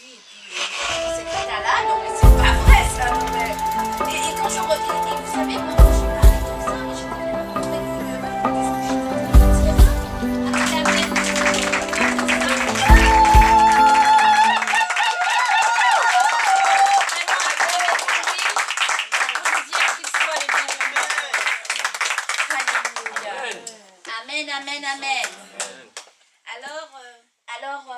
dit, et puis dans cet état-là, non mais c'est pas vrai ça, non mais... Et quand je reviens, et vous savez, moi quand j'ai parlé comme ça, mais j'étais tellement convaincue de ce que j'étais en train de dire, avec la même Amen, amen, amen. Alors,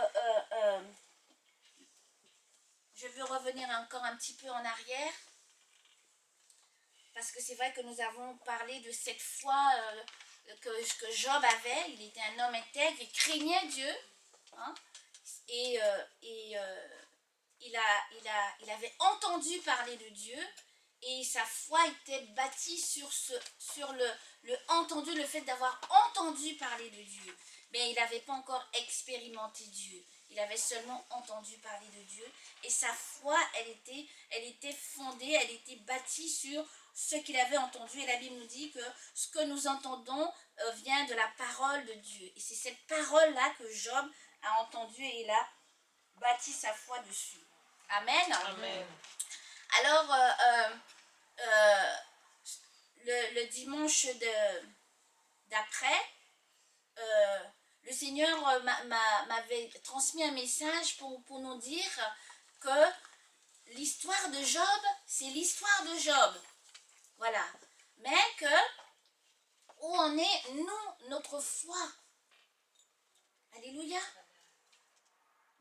je veux revenir encore un petit peu en arrière, parce que c'est vrai que nous avons parlé de cette foi que Job avait. Il était un homme intègre, il craignait Dieu, hein, et il avait entendu parler de Dieu, et sa foi était bâtie sur le entendu, le fait d'avoir entendu parler de Dieu. Mais il n'avait pas encore expérimenté Dieu. Il avait seulement entendu parler de Dieu. Et sa foi, elle était fondée, elle était bâtie sur ce qu'il avait entendu. Et la Bible nous dit que ce que nous entendons vient de la parole de Dieu. Et c'est cette parole-là que Job a entendue et il a bâti sa foi dessus. Amen. Amen. Alors, le dimanche d'après, le Seigneur m'avait transmis un message pour nous dire que l'histoire de Job, c'est l'histoire de Job. Voilà. Mais que, où en est, nous, notre foi? Alléluia.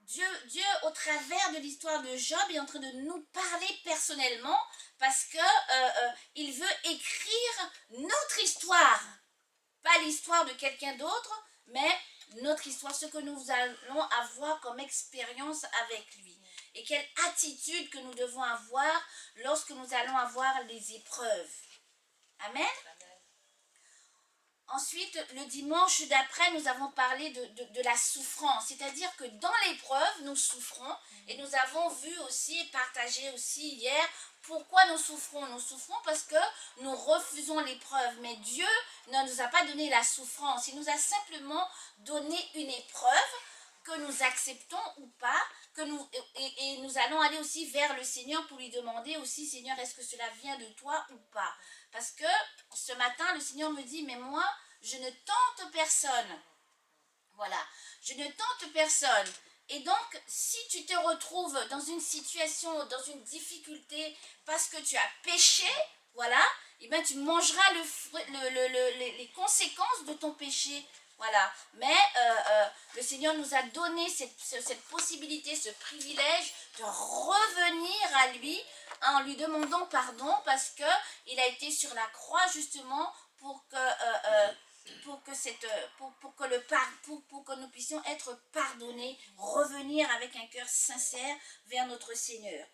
Dieu, au travers de l'histoire de Job, est en train de nous parler personnellement parce que il veut écrire notre histoire. Pas l'histoire de quelqu'un d'autre, mais notre histoire, ce que nous allons avoir comme expérience avec lui. Et quelle attitude que nous devons avoir lorsque nous allons avoir les épreuves. Amen. Ensuite, le dimanche d'après, nous avons parlé de la souffrance. C'est-à-dire que dans l'épreuve, nous souffrons. Et nous avons vu aussi et partagé aussi hier pourquoi nous souffrons. Nous souffrons parce que nous refusons l'épreuve. Mais Dieu ne nous a pas donné la souffrance. Il nous a simplement donné une épreuve que nous acceptons ou pas. Et nous allons aller aussi vers le Seigneur pour lui demander aussi, Seigneur, est-ce que cela vient de toi ou pas? Parce que ce matin, le Seigneur me dit, mais moi, je ne tente personne. Voilà, je ne tente personne. Et donc, si tu te retrouves dans une situation, dans une difficulté, parce que tu as péché, voilà, et bien tu mangeras les conséquences de ton péché. Voilà, mais le Seigneur nous a donné cette possibilité, ce privilège de revenir à lui en lui demandant pardon parce qu'il a été sur la croix justement pour que nous puissions être pardonnés, revenir avec un cœur sincère vers notre Seigneur.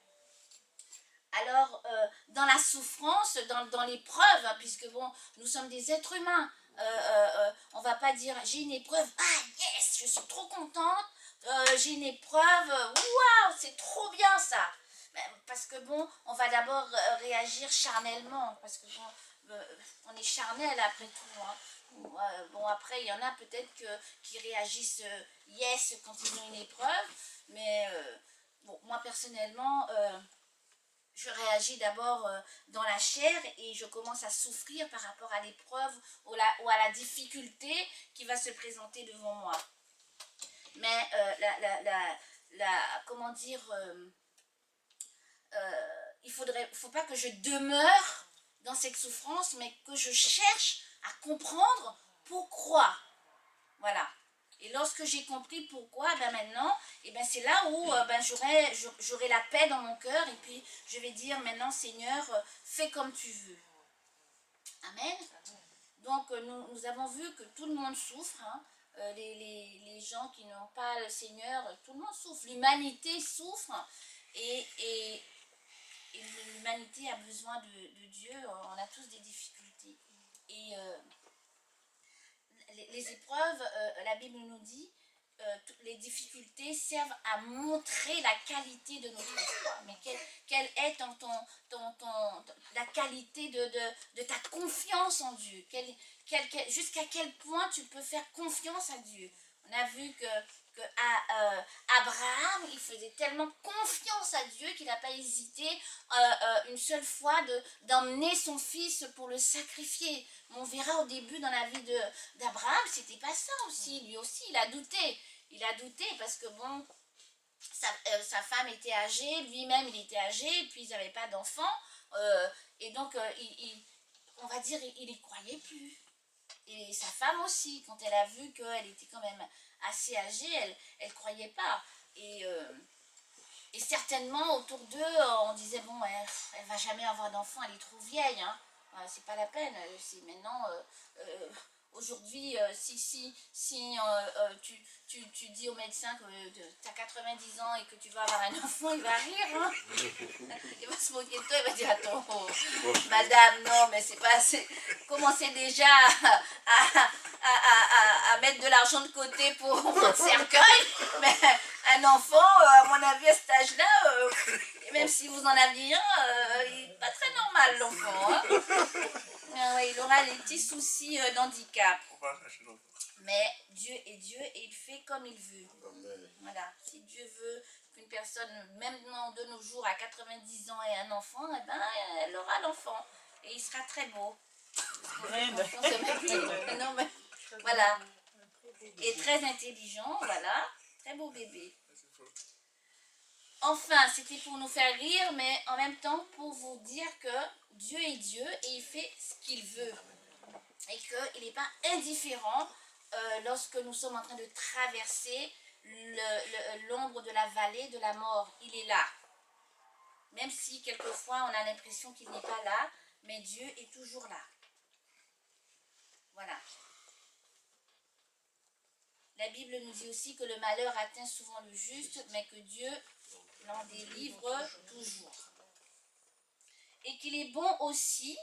Alors, dans la souffrance, dans l'épreuve, hein, puisque bon, nous sommes des êtres humains, on ne va pas dire j'ai une épreuve, ah yes, je suis trop contente, j'ai une épreuve, waouh, c'est trop bien ça. Parce que bon, on va d'abord réagir charnellement, parce que bon, on est charnel après tout. Hein. Bon, après, il y en a peut-être qui réagissent yes quand ils ont une épreuve, mais bon, moi personnellement, je réagis d'abord dans la chair et je commence à souffrir par rapport à l'épreuve ou à la difficulté qui va se présenter devant moi. Mais comment dire, il faut pas que je demeure dans cette souffrance, mais que je cherche à comprendre pourquoi. Voilà. Et lorsque j'ai compris pourquoi, ben maintenant, et ben c'est là où ben j'aurai la paix dans mon cœur et puis je vais dire maintenant, Seigneur, fais comme tu veux. Amen. Donc nous avons vu que tout le monde souffre, hein. Les gens qui n'ont pas le Seigneur, tout le monde souffre. L'humanité souffre et l'humanité a besoin de Dieu. On a tous des difficultés. Et les épreuves, la Bible nous dit, les difficultés servent à montrer la qualité de notre foi. Mais quelle est la qualité de ta confiance en Dieu? Jusqu'à quel point tu peux faire confiance à Dieu? On a vu que que Abraham, il faisait tellement confiance à Dieu qu'il n'a pas hésité une seule fois d'emmener son fils pour le sacrifier. Mais on verra au début dans la vie d'Abraham, c'était pas ça aussi. Lui aussi, il a douté. Il a douté parce que bon, sa femme était âgée, lui-même il était âgé, et puis ils n'avaient pas d'enfant. Et donc, on va dire, il n'y croyait plus. Et sa femme aussi, quand elle a vu qu'elle était quand même assez âgée, elle ne croyait pas. Et certainement, autour d'eux, on disait, bon, elle va jamais avoir d'enfant, elle est trop vieille. Hein. C'est pas la peine. C'est maintenant... aujourd'hui, si tu dis au médecin que tu as 90 ans et que tu vas avoir un enfant, il va rire. Hein. Il va se moquer de toi, il va dire, attends, madame, non, mais c'est pas assez. Commencez déjà à mettre de l'argent de côté pour votre cercueil. Mais un enfant, à mon avis, à cet âge-là, même si vous en aviez un, il n'est pas très normal, l'enfant. Hein. Ouais, il aura les petits soucis d'handicap. Mais Dieu est Dieu et il fait comme il veut. Voilà. Si Dieu veut qu'une personne, même de nos jours, à 90 ans ait un enfant, eh ben, elle aura l'enfant. Et il sera très beau. Non, mais, voilà. Et très intelligent, voilà. Très beau bébé. Enfin, c'était pour nous faire rire, mais en même temps pour vous dire que Dieu est Dieu et il fait ce qu'il veut. Et qu'il n'est pas indifférent lorsque nous sommes en train de traverser l'ombre de la vallée de la mort. Il est là. Même si quelquefois on a l'impression qu'il n'est pas là, mais Dieu est toujours là. Voilà. La Bible nous dit aussi que le malheur atteint souvent le juste, mais que Dieu l'en délivre toujours. Et qu'il est bon aussi,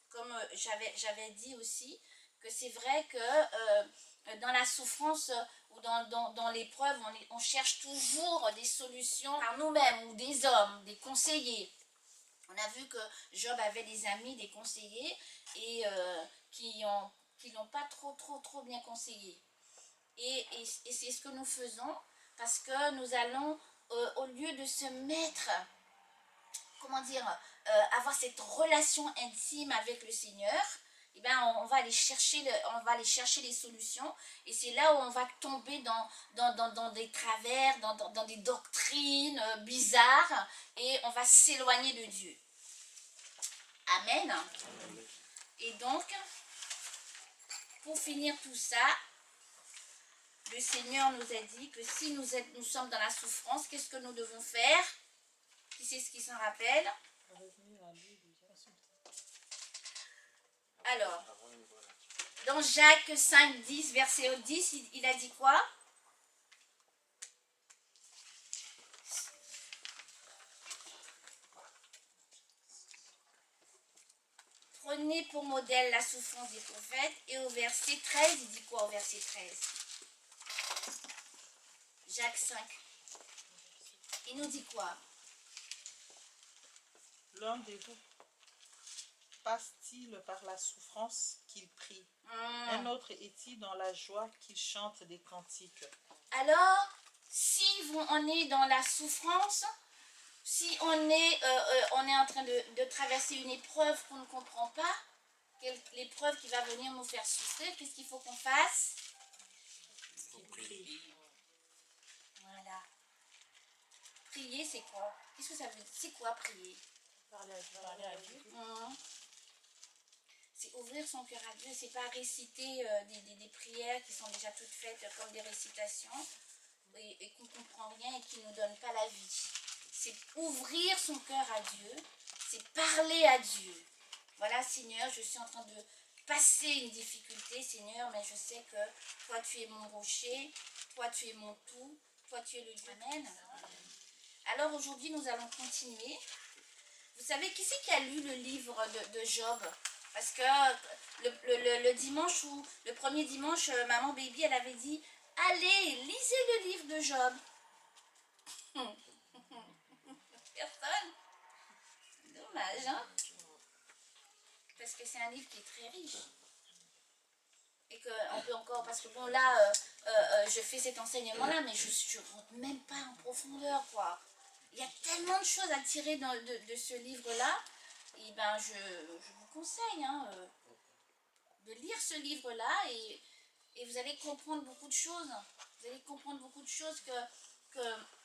comme j'avais dit aussi, que c'est vrai que dans la souffrance ou dans l'épreuve, on cherche toujours des solutions par nous-mêmes ou des hommes, des conseillers. On a vu que Job avait des amis, des conseillers, et qui l'ont pas trop bien conseillé. Et c'est ce que nous faisons, parce que nous allons, au lieu de se mettre, comment dire, avoir cette relation intime avec le Seigneur, eh ben on va aller chercher les solutions, et c'est là où on va tomber dans des travers, dans des doctrines bizarres, et on va s'éloigner de Dieu. Amen. Et donc, pour finir tout ça, le Seigneur nous a dit que si nous sommes dans la souffrance, qu'est-ce que nous devons faire? Qui c'est ce qui s'en rappelle? Alors, dans Jacques 5, 10, verset 10, il a dit quoi? Prenez pour modèle la souffrance des prophètes. Et au verset 13, il dit quoi au verset 13? Jacques 5. Il nous dit quoi? L'un de vous passe-t-il par la souffrance qu'il prie? Un autre est-il dans la joie qu'il chante des cantiques? Alors, si on est dans la souffrance, si on est en train de traverser une épreuve qu'on ne comprend pas, l'épreuve qui va venir nous faire souffrir, qu'est-ce qu'il faut qu'on fasse? Prier. Voilà. Prier, c'est quoi? Qu'est-ce que ça veut dire? C'est quoi prier? Parler à Dieu. C'est ouvrir son cœur à Dieu, c'est pas réciter des prières qui sont déjà toutes faites comme des récitations et qu'on ne comprend rien et qui ne nous donnent pas la vie. C'est ouvrir son cœur à Dieu, c'est parler à Dieu. Voilà, Seigneur, je suis en train de passer une difficulté, Seigneur, mais je sais que toi tu es mon rocher, toi tu es mon tout, toi tu es le Dieu. Amen. Alors aujourd'hui nous allons continuer. Vous savez, qui c'est qui a lu le livre de Job? Parce que le dimanche, ou le premier dimanche, maman Baby, elle avait dit, allez, lisez le livre de Job. Personne. Dommage, hein? Parce que c'est un livre qui est très riche. Et qu'on peut encore, parce que bon là, je fais cet enseignement-là, mais je ne rentre même pas en profondeur, quoi. Il y a tellement de choses à tirer de ce livre-là. Et ben, je vous conseille hein, de lire ce livre-là et vous allez comprendre beaucoup de choses. Vous allez comprendre beaucoup de choses que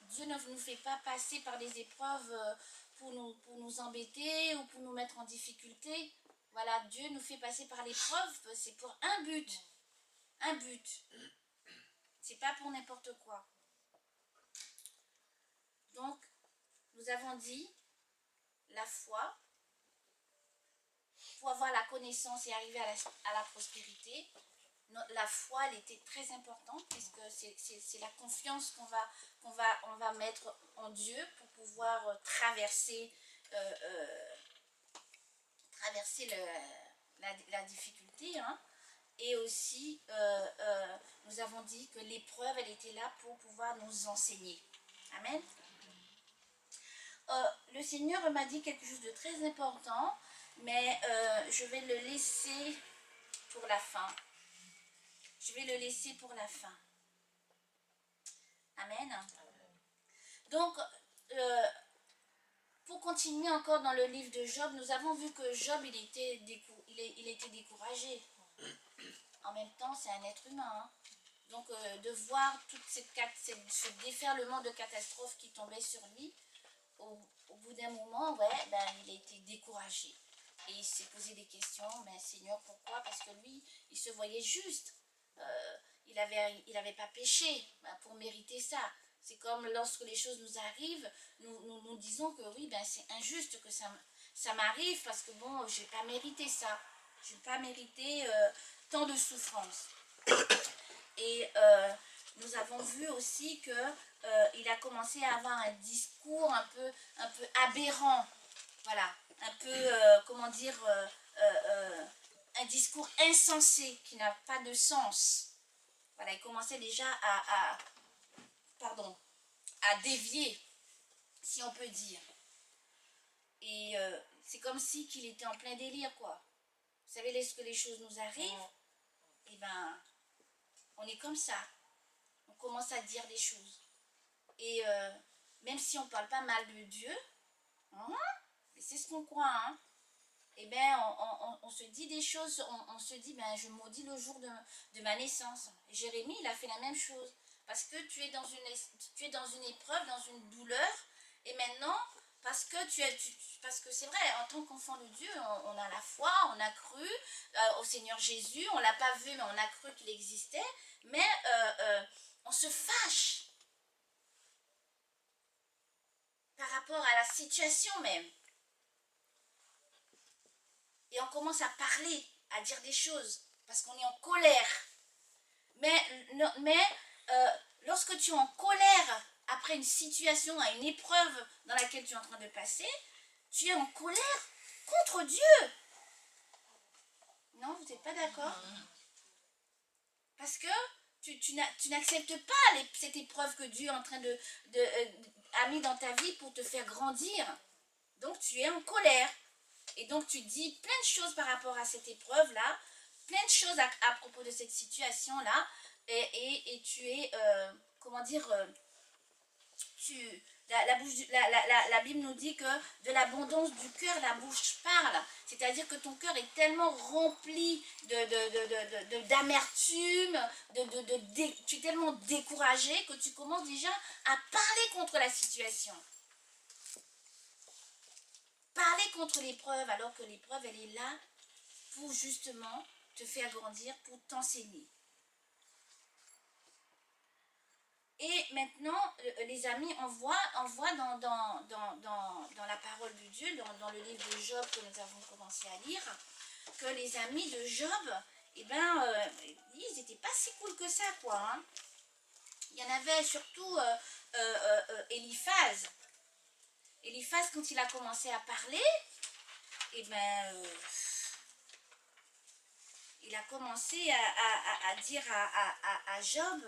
Dieu ne nous fait pas passer par des épreuves pour nous embêter ou pour nous mettre en difficulté. Voilà, Dieu nous fait passer par l'épreuve, c'est pour un but. Un but. C'est pas pour n'importe quoi. Donc, nous avons dit la foi, pour avoir la connaissance et arriver à la prospérité. La foi, elle était très importante puisque c'est la confiance qu'on va mettre en Dieu pour pouvoir traverser la difficulté. Hein. Et aussi, nous avons dit que l'épreuve, elle était là pour pouvoir nous enseigner. Amen. Le Seigneur m'a dit quelque chose de très important, mais je vais le laisser pour la fin. Je vais le laisser pour la fin. Amen. Donc, pour continuer encore dans le livre de Job, nous avons vu que Job, il était découragé. En même temps, c'est un être humain. Hein. Donc, de voir tout ce déferlement de catastrophes qui tombait sur lui, au bout d'un moment, ouais, ben, il a été découragé. Et il s'est posé des questions, mais Seigneur, pourquoi? Parce que lui, il se voyait juste. Il avait pas péché pour mériter ça. C'est comme lorsque les choses nous arrivent, nous disons que oui, ben, c'est injuste que ça m'arrive parce que bon, j'ai pas mérité ça. J'ai pas mérité tant de souffrance. Et nous avons vu aussi qu'il a commencé à avoir un discours un peu aberrant. Voilà, un peu, comment dire, un discours insensé qui n'a pas de sens. Voilà, il commençait déjà à dévier, si on peut dire. Et c'est comme si qu'il était en plein délire, quoi. Vous savez, lorsque les choses nous arrivent, et ben, on est comme ça. On commence à dire des choses. Et même si on ne parle pas mal de Dieu, hein, c'est ce qu'on croit, hein, et bien on se dit des choses, on se dit, ben, je maudis le jour de ma naissance. Et Jérémie, il a fait la même chose. Parce que tu es dans une épreuve, dans une douleur, et maintenant, parce que parce que c'est vrai, en tant qu'enfant de Dieu, on a la foi, on a cru au Seigneur Jésus, on ne l'a pas vu, mais on a cru qu'il existait, mais on se fâche par rapport à la situation même. Et on commence à parler, à dire des choses, parce qu'on est en colère. Mais lorsque tu es en colère après une situation, à une épreuve dans laquelle tu es en train de passer, tu es en colère contre Dieu. Non, vous n'êtes pas d'accord? Parce que tu n'acceptes pas cette épreuve que Dieu est en train a mis dans ta vie pour te faire grandir. Donc tu es en colère. Et donc tu dis plein de choses par rapport à cette épreuve-là, plein de choses à propos de cette situation-là, et tu es, comment dire, la Bible nous dit que de l'abondance du cœur, la bouche parle. C'est-à-dire que ton cœur est tellement rempli d'amertume, tu es tellement découragé que tu commences déjà à parler contre la situation. Parler contre l'épreuve alors que l'épreuve, elle est là pour justement te faire grandir, pour t'enseigner. Et maintenant, les amis, on voit dans la parole de Dieu, dans le livre de Job que nous avons commencé à lire, que les amis de Job, eh ben, ils n'étaient pas si cool que ça, quoi. Hein. Il y en avait surtout Eliphaz. Eliphaz, quand il a commencé à parler, eh ben, il a commencé à dire à Job,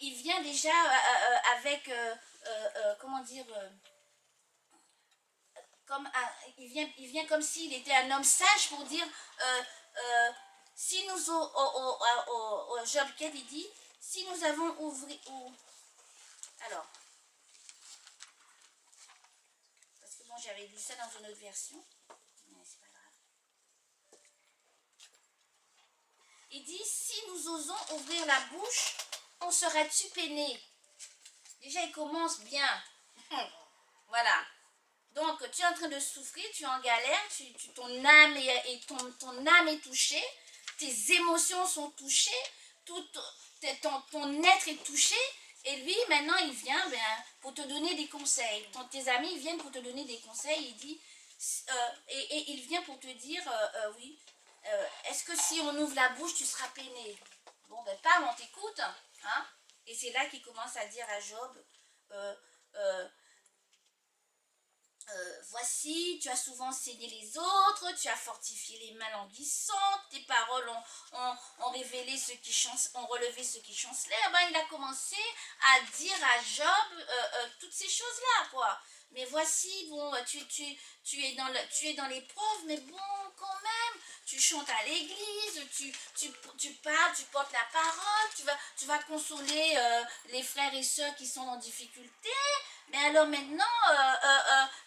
il vient déjà avec, comment dire, il vient comme s'il était un homme sage pour dire, si nous, au Job 4, il dit, si nous avons ouvert, alors, parce que bon, j'avais lu ça dans une autre version, mais c'est pas grave. Il dit, si nous osons ouvrir la bouche, on sera-tu peiné? Déjà, il commence bien. Voilà. Donc, tu es en train de souffrir, tu es en galère, ton âme ton âme est touchée, tes émotions sont touchées, ton être est touché, et lui, maintenant, il vient pour te donner des conseils. Tes amis viennent pour te donner des conseils, il dit, et il vient pour te dire, oui, est-ce que si on ouvre la bouche, tu seras peiné? Bon, ben, parle, on t'écoute, hein? Et c'est là qu'il commence à dire à Job, voici, tu as souvent saigné les autres, tu as fortifié les mains languissantes, tes paroles ont révélé ceux qui ont relevé ceux qui chancelaient. Ben, il a commencé à dire à Job toutes ces choses-là, quoi. Mais voici, bon, tu es dans l'épreuve, mais bon, quand même, tu chantes à l'église, tu parles, tu portes la parole, tu vas consoler les frères et sœurs qui sont en difficulté. Mais alors maintenant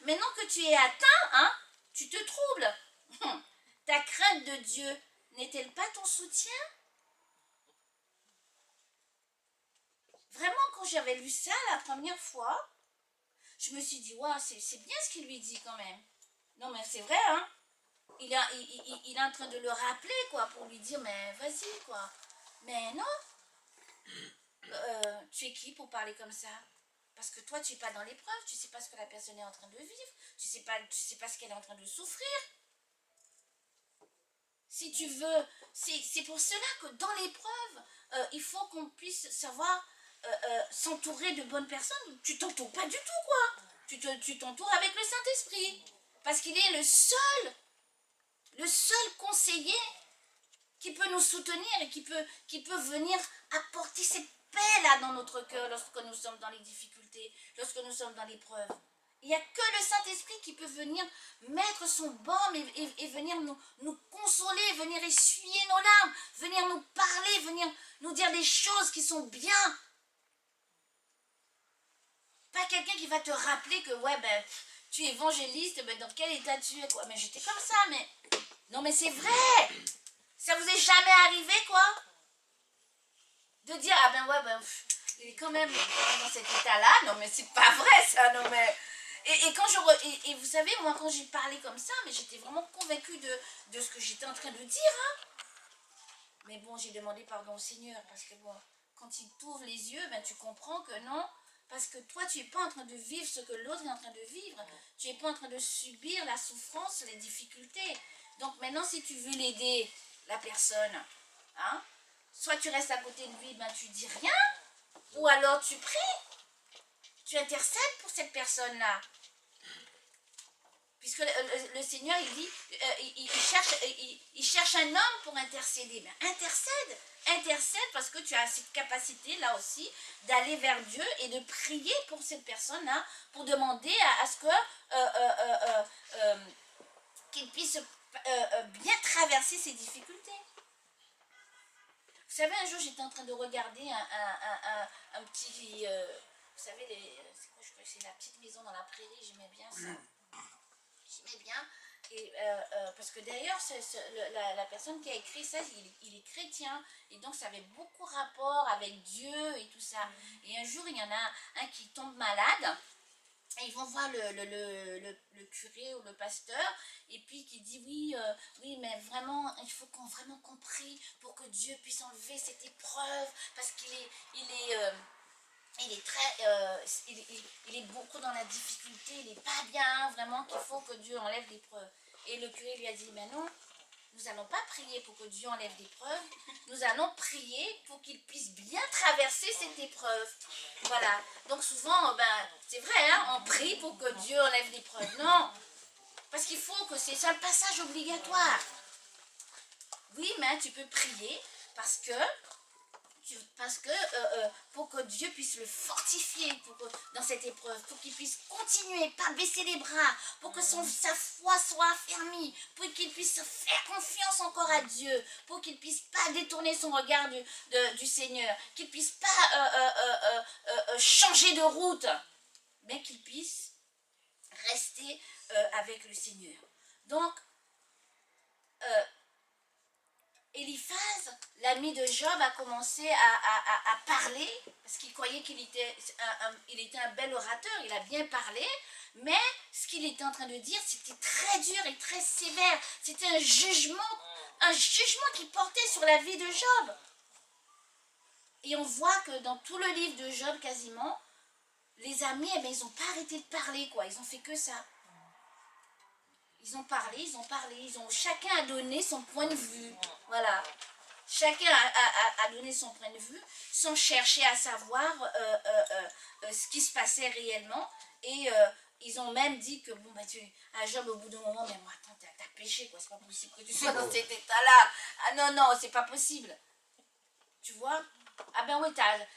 que tu es atteint, hein, tu te troubles. Ta crainte de Dieu n'est-elle pas ton soutien? Vraiment, quand j'avais lu ça la première fois, je me suis dit, waouh, c'est bien ce qu'il lui dit quand même. Non, mais c'est vrai, hein. Il est en train de le rappeler, quoi, pour lui dire, mais vas-y, quoi. Mais non, tu es qui pour parler comme ça? Parce que toi, tu n'es pas dans l'épreuve, tu ne sais pas ce que la personne est en train de vivre, tu sais pas ce qu'elle est en train de souffrir. Si tu veux, c'est pour cela que dans l'épreuve, il faut qu'on puisse savoir s'entourer de bonnes personnes. Tu t'entoures pas du tout, quoi. Tu t'entoures avec le Saint-Esprit. Parce qu'il est le seul conseiller qui peut nous soutenir et qui peut venir apporter cette paix-là dans notre cœur lorsque nous sommes dans les difficultés, lorsque nous sommes dans l'épreuve. Il n'y a que le Saint-Esprit qui peut venir mettre son baume et venir nous consoler, venir essuyer nos larmes, venir nous parler, venir nous dire des choses qui sont bien. Pas quelqu'un qui va te rappeler que, ouais, ben, tu es évangéliste, ben, dans quel état tu es, quoi. Mais j'étais comme ça, mais... Non, mais c'est vrai! Ça vous est jamais arrivé, quoi? De dire, ah ben ouais, ben, il est quand même dans cet état-là. Non, mais c'est pas vrai, ça, non, mais... Et quand et vous savez, moi, quand j'ai parlé comme ça, mais j'étais vraiment convaincue de ce que j'étais en train de dire, hein. Mais bon, j'ai demandé pardon au Seigneur, parce que bon, quand il t'ouvre les yeux, ben, tu comprends que non, parce que toi, tu n'es pas en train de vivre ce que l'autre est en train de vivre. Tu n'es pas en train de subir la souffrance, les difficultés. Donc maintenant, si tu veux l'aider, la personne, hein, soit tu restes à côté de lui, ben, tu dis rien, ou alors tu pries, tu intercèdes pour cette personne-là. Puisque le Seigneur, il dit, il cherche un homme pour intercéder. Mais intercède parce que tu as cette capacité-là aussi d'aller vers Dieu et de prier pour cette personne-là, pour demander à ce que qu'il puisse bien traverser ses difficultés. Vous savez, un jour, j'étais en train de regarder un petit... vous savez, c'est quoi, je crois que c'est la petite maison dans la prairie, j'aimais bien ça. J'aimais bien. Et, parce que d'ailleurs, la personne qui a écrit ça, il est chrétien. Et donc, ça avait beaucoup rapport avec Dieu et tout ça. Et un jour, il y en a un qui tombe malade. Et ils vont voir le curé ou le pasteur, et puis qui dit oui, mais vraiment, il faut vraiment qu'on prie pour que Dieu puisse enlever cette épreuve, parce qu'il est, il est beaucoup dans la difficulté, il n'est pas bien, vraiment, qu'il faut que Dieu enlève l'épreuve. Et le curé lui a dit, mais non, nous n'allons pas prier pour que Dieu enlève l'épreuve, nous allons prier pour qu'il puisse bien traverser cette épreuve. Voilà. Donc souvent, ben, c'est vrai, hein, on prie pour que Dieu enlève l'épreuve. Non, parce qu'il faut que c'est un passage obligatoire. Oui, mais tu peux prier parce que Parce que pour que Dieu puisse le fortifier dans cette épreuve, pour qu'il puisse continuer, pas baisser les bras, pour que sa foi soit affermie, pour qu'il puisse faire confiance encore à Dieu, pour qu'il puisse pas détourner son regard du Seigneur, qu'il puisse pas changer de route, mais qu'il puisse rester avec le Seigneur. Donc, Eliphaz, l'ami de Job, a commencé à parler, parce qu'il croyait qu'il était un bel orateur, il a bien parlé, mais ce qu'il était en train de dire, c'était très dur et très sévère. C'était un jugement qui portait sur la vie de Job. Et on voit que dans tout le livre de Job, quasiment, les amis, eh bien, ils n'ont pas arrêté de parler, quoi. Ils ont fait que ça. Ils ont parlé, chacun a donné son point de vue. Voilà. Chacun a donné son point de vue sans chercher à savoir ce qui se passait réellement. Et ils ont même dit que, bon, bah, à Job, au bout d'un moment, mais moi, attends, t'as péché, quoi. C'est pas possible que tu sois dans cet état-là. Ah non, c'est pas possible. Tu vois? Ah ben oui,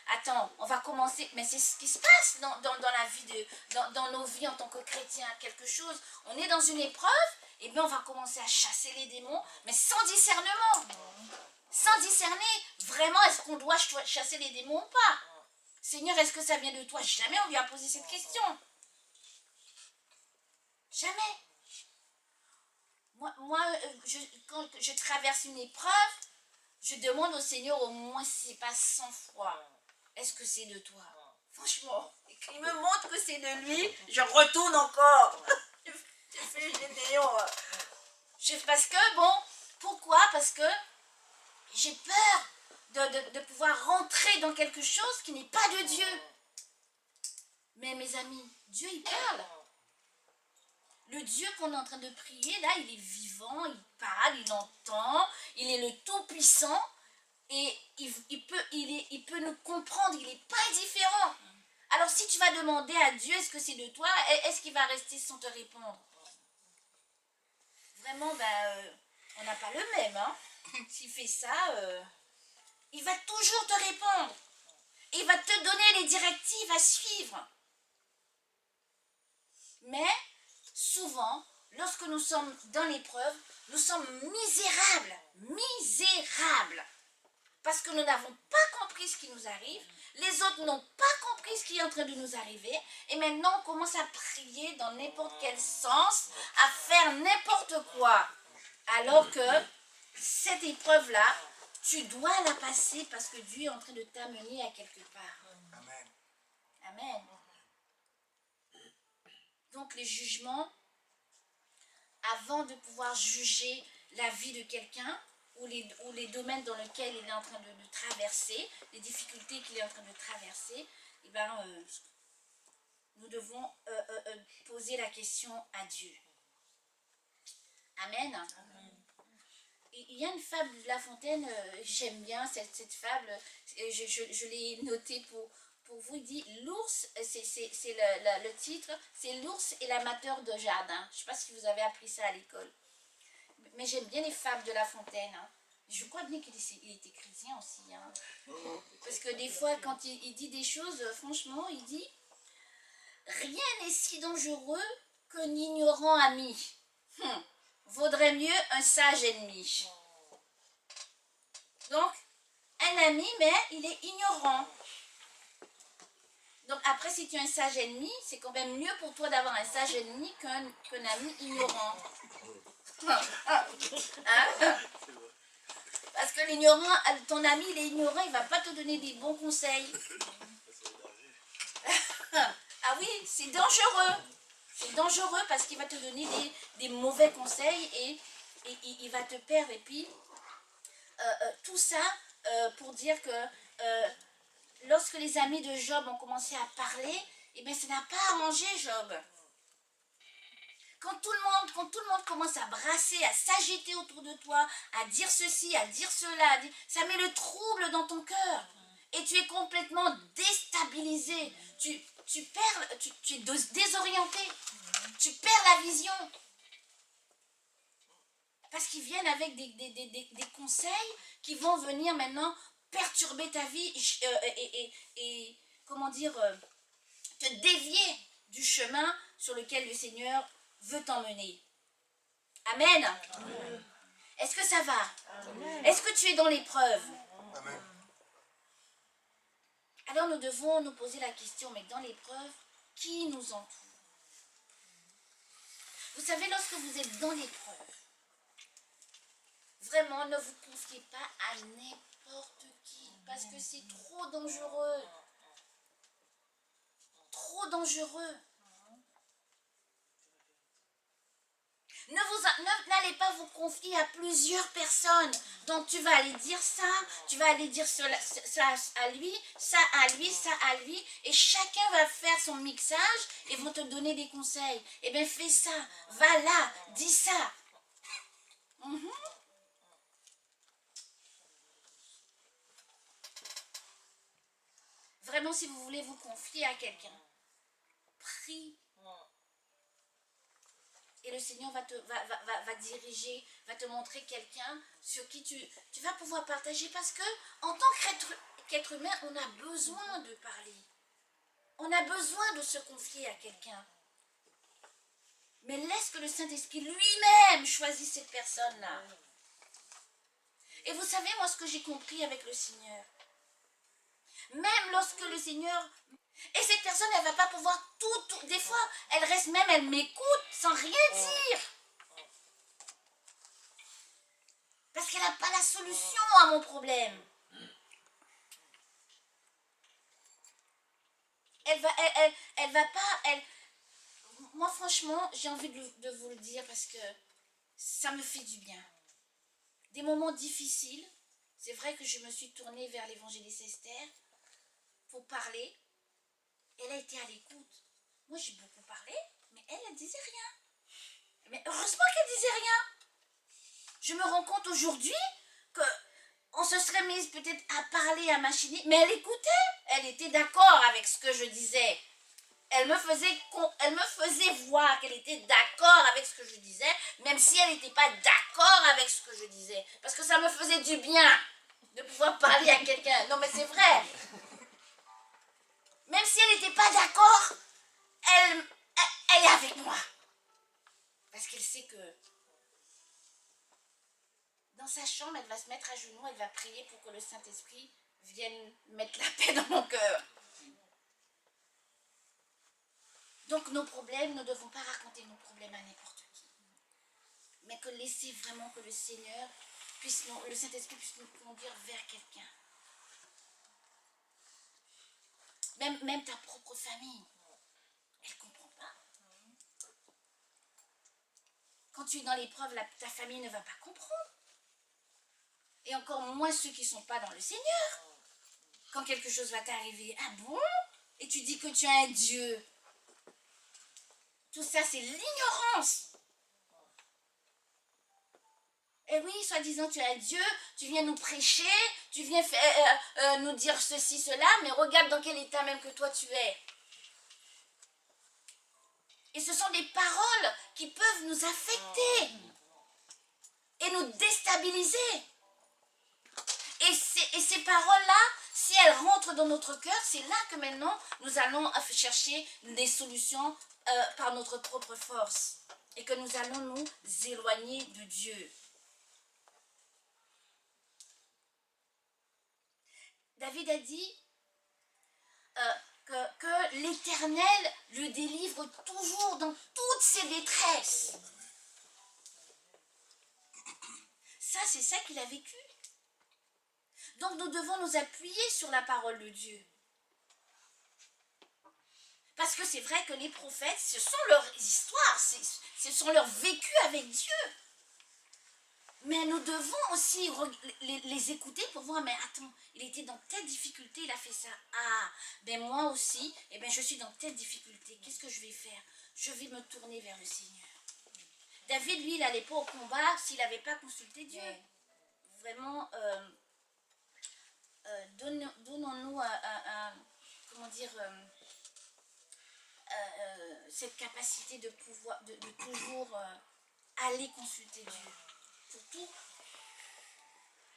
attends, on va commencer. Mais c'est ce qui se passe dans la vie, dans nos vies en tant que chrétiens. Quelque chose, on est dans une épreuve, et bien on va commencer à chasser les démons, mais sans discernement. Sans discerner, vraiment, est-ce qu'on doit chasser les démons ou pas? Seigneur, est-ce que ça vient de toi? Jamais on lui a posé cette question. Jamais. Moi quand je traverse une épreuve, je demande au Seigneur au moins si c'est pas 100 fois. Est-ce que c'est de toi? Franchement, il me montre que c'est de lui, je retourne encore. Je fais Gédéon. Parce que, bon, pourquoi? Parce que j'ai peur de pouvoir rentrer dans quelque chose qui n'est pas de Dieu. Mais mes amis, Dieu il parle. Le Dieu qu'on est en train de prier, là, il est vivant, il parle, il entend, il est le Tout-Puissant et il peut nous comprendre, il n'est pas indifférent. Alors si tu vas demander à Dieu, est-ce que c'est de toi, est-ce qu'il va rester sans te répondre? Vraiment, on n'a pas le même. Hein? S'il fait ça, il va toujours te répondre. Il va te donner les directives à suivre. Mais souvent, lorsque nous sommes dans l'épreuve, nous sommes misérables. Parce que nous n'avons pas compris ce qui nous arrive, les autres n'ont pas compris ce qui est en train de nous arriver, et maintenant on commence à prier dans n'importe quel sens, à faire n'importe quoi. Alors que cette épreuve-là, tu dois la passer parce que Dieu est en train de t'amener à quelque part. Amen. Amen. Donc les jugements, avant de pouvoir juger la vie de quelqu'un ou les domaines dans lesquels il est en train de traverser, les difficultés qu'il est en train de traverser, eh ben, nous devons poser la question à Dieu. Amen. Amen. Il y a une fable de La Fontaine, j'aime bien cette fable, je l'ai notée pour vous. Il dit l'ours, c'est le titre, c'est l'ours et l'amateur de jardin. Je ne sais pas si vous avez appris ça à l'école. Mais j'aime bien les fables de La Fontaine. Hein. Je crois bien qu'il était chrétien aussi. Hein. Parce que des fois, quand il dit des choses, franchement, il dit « Rien n'est si dangereux qu'un ignorant ami. Vaudrait mieux un sage ennemi. » Donc, un ami, mais il est ignorant. Donc après, si tu es un sage ennemi, c'est quand même mieux pour toi d'avoir un sage ennemi qu'un ami ignorant. Hein? Parce que l'ignorant, ton ami, il est ignorant, il ne va pas te donner des bons conseils. Ah oui, c'est dangereux. C'est dangereux parce qu'il va te donner des mauvais conseils et il va te perdre. Et puis, tout ça pour dire que lorsque les amis de Job ont commencé à parler, eh bien, ça n'a pas arrangé Job. Quand tout le monde commence à brasser, à s'agiter autour de toi, à dire ceci, à dire cela, ça met le trouble dans ton cœur. Et tu es complètement déstabilisé. Tu es désorienté. Tu perds la vision. Parce qu'ils viennent avec des conseils qui vont venir maintenant perturber ta vie et comment dire, te dévier du chemin sur lequel le Seigneur veut t'emmener. Amen. Amen. Est-ce que ça va? Amen. Est-ce que tu es dans l'épreuve? Amen. Alors nous devons nous poser la question, mais dans l'épreuve, qui nous entoure? Vous savez, lorsque vous êtes dans l'épreuve, vraiment, ne vous confiez pas à n'importe qui, parce que c'est trop dangereux. Trop dangereux. N'allez pas vous confier à plusieurs personnes. Donc tu vas aller dire ça, tu vas aller dire ça à lui, ça à lui, ça à lui. Et chacun va faire son mixage et vont te donner des conseils. Eh bien fais ça, va là, dis ça. Mhm. Vraiment, si vous voulez vous confier à quelqu'un, prie. Et le Seigneur va diriger, va te montrer quelqu'un sur qui tu vas pouvoir partager. Parce que en tant qu'être humain, on a besoin de parler. On a besoin de se confier à quelqu'un. Mais laisse que le Saint-Esprit lui-même choisisse cette personne-là. Et vous savez, moi, ce que j'ai compris avec le Seigneur, même lorsque le Seigneur... Et cette personne, elle ne va pas pouvoir tout... Des fois, elle reste même, elle m'écoute sans rien dire. Parce qu'elle n'a pas la solution à mon problème. Elle va pas... Moi, franchement, j'ai envie de vous le dire parce que ça me fait du bien. Des moments difficiles, c'est vrai que je me suis tournée vers l'évangéliste Esther pour parler. Elle a été à l'écoute. Moi, j'ai beaucoup parlé, mais elle ne disait rien. Mais heureusement qu'elle disait rien. Je me rends compte aujourd'hui qu'on se serait mise peut-être à parler, à machiner, mais elle écoutait. Elle était d'accord avec ce que je disais. Elle me faisait voir qu'elle était d'accord avec ce que je disais, même si elle n'était pas d'accord avec ce que je disais. Parce que ça me faisait du bien de pouvoir parler à quelqu'un. Non, mais c'est vrai. Même si elle n'était pas d'accord, elle est avec moi. Parce qu'elle sait que dans sa chambre, elle va se mettre à genoux, elle va prier pour que le Saint-Esprit vienne mettre la paix dans mon cœur. Donc nos problèmes, nous ne devons pas raconter nos problèmes à n'importe qui. Mais que laisser vraiment que le Seigneur le Saint-Esprit puisse nous conduire vers quelqu'un. Même ta propre famille, elle ne comprend pas. Quand tu es dans l'épreuve, ta famille ne va pas comprendre. Et encore moins ceux qui ne sont pas dans le Seigneur. Quand quelque chose va t'arriver, ah bon? Et tu dis que tu as un Dieu. Tout ça, c'est l'ignorance. Et oui, soi-disant, tu as un Dieu, tu viens nous prêcher, tu viens nous dire ceci, cela, mais regarde dans quel état même que toi tu es. Et ce sont des paroles qui peuvent nous affecter et nous déstabiliser. Et ces paroles-là, si elles rentrent dans notre cœur, c'est là que maintenant nous allons chercher des solutions par notre propre force. Et que nous allons nous éloigner de Dieu. David a dit que l'Éternel le délivre toujours dans toutes ses détresses. Ça, c'est ça qu'il a vécu. Donc nous devons nous appuyer sur la parole de Dieu. Parce que c'est vrai que les prophètes, ce sont leurs histoires, ce sont leurs vécus avec Dieu. Mais nous devons aussi les écouter pour voir, mais attends, il était dans telle difficulté, il a fait ça. Ah, ben moi aussi, eh ben je suis dans telle difficulté. Qu'est-ce que je vais faire? Je vais me tourner vers le Seigneur. David, lui, il n'allait pas au combat s'il n'avait pas consulté Dieu. Vraiment, donnons-nous comment dire, cette capacité de pouvoir, de toujours aller consulter Dieu.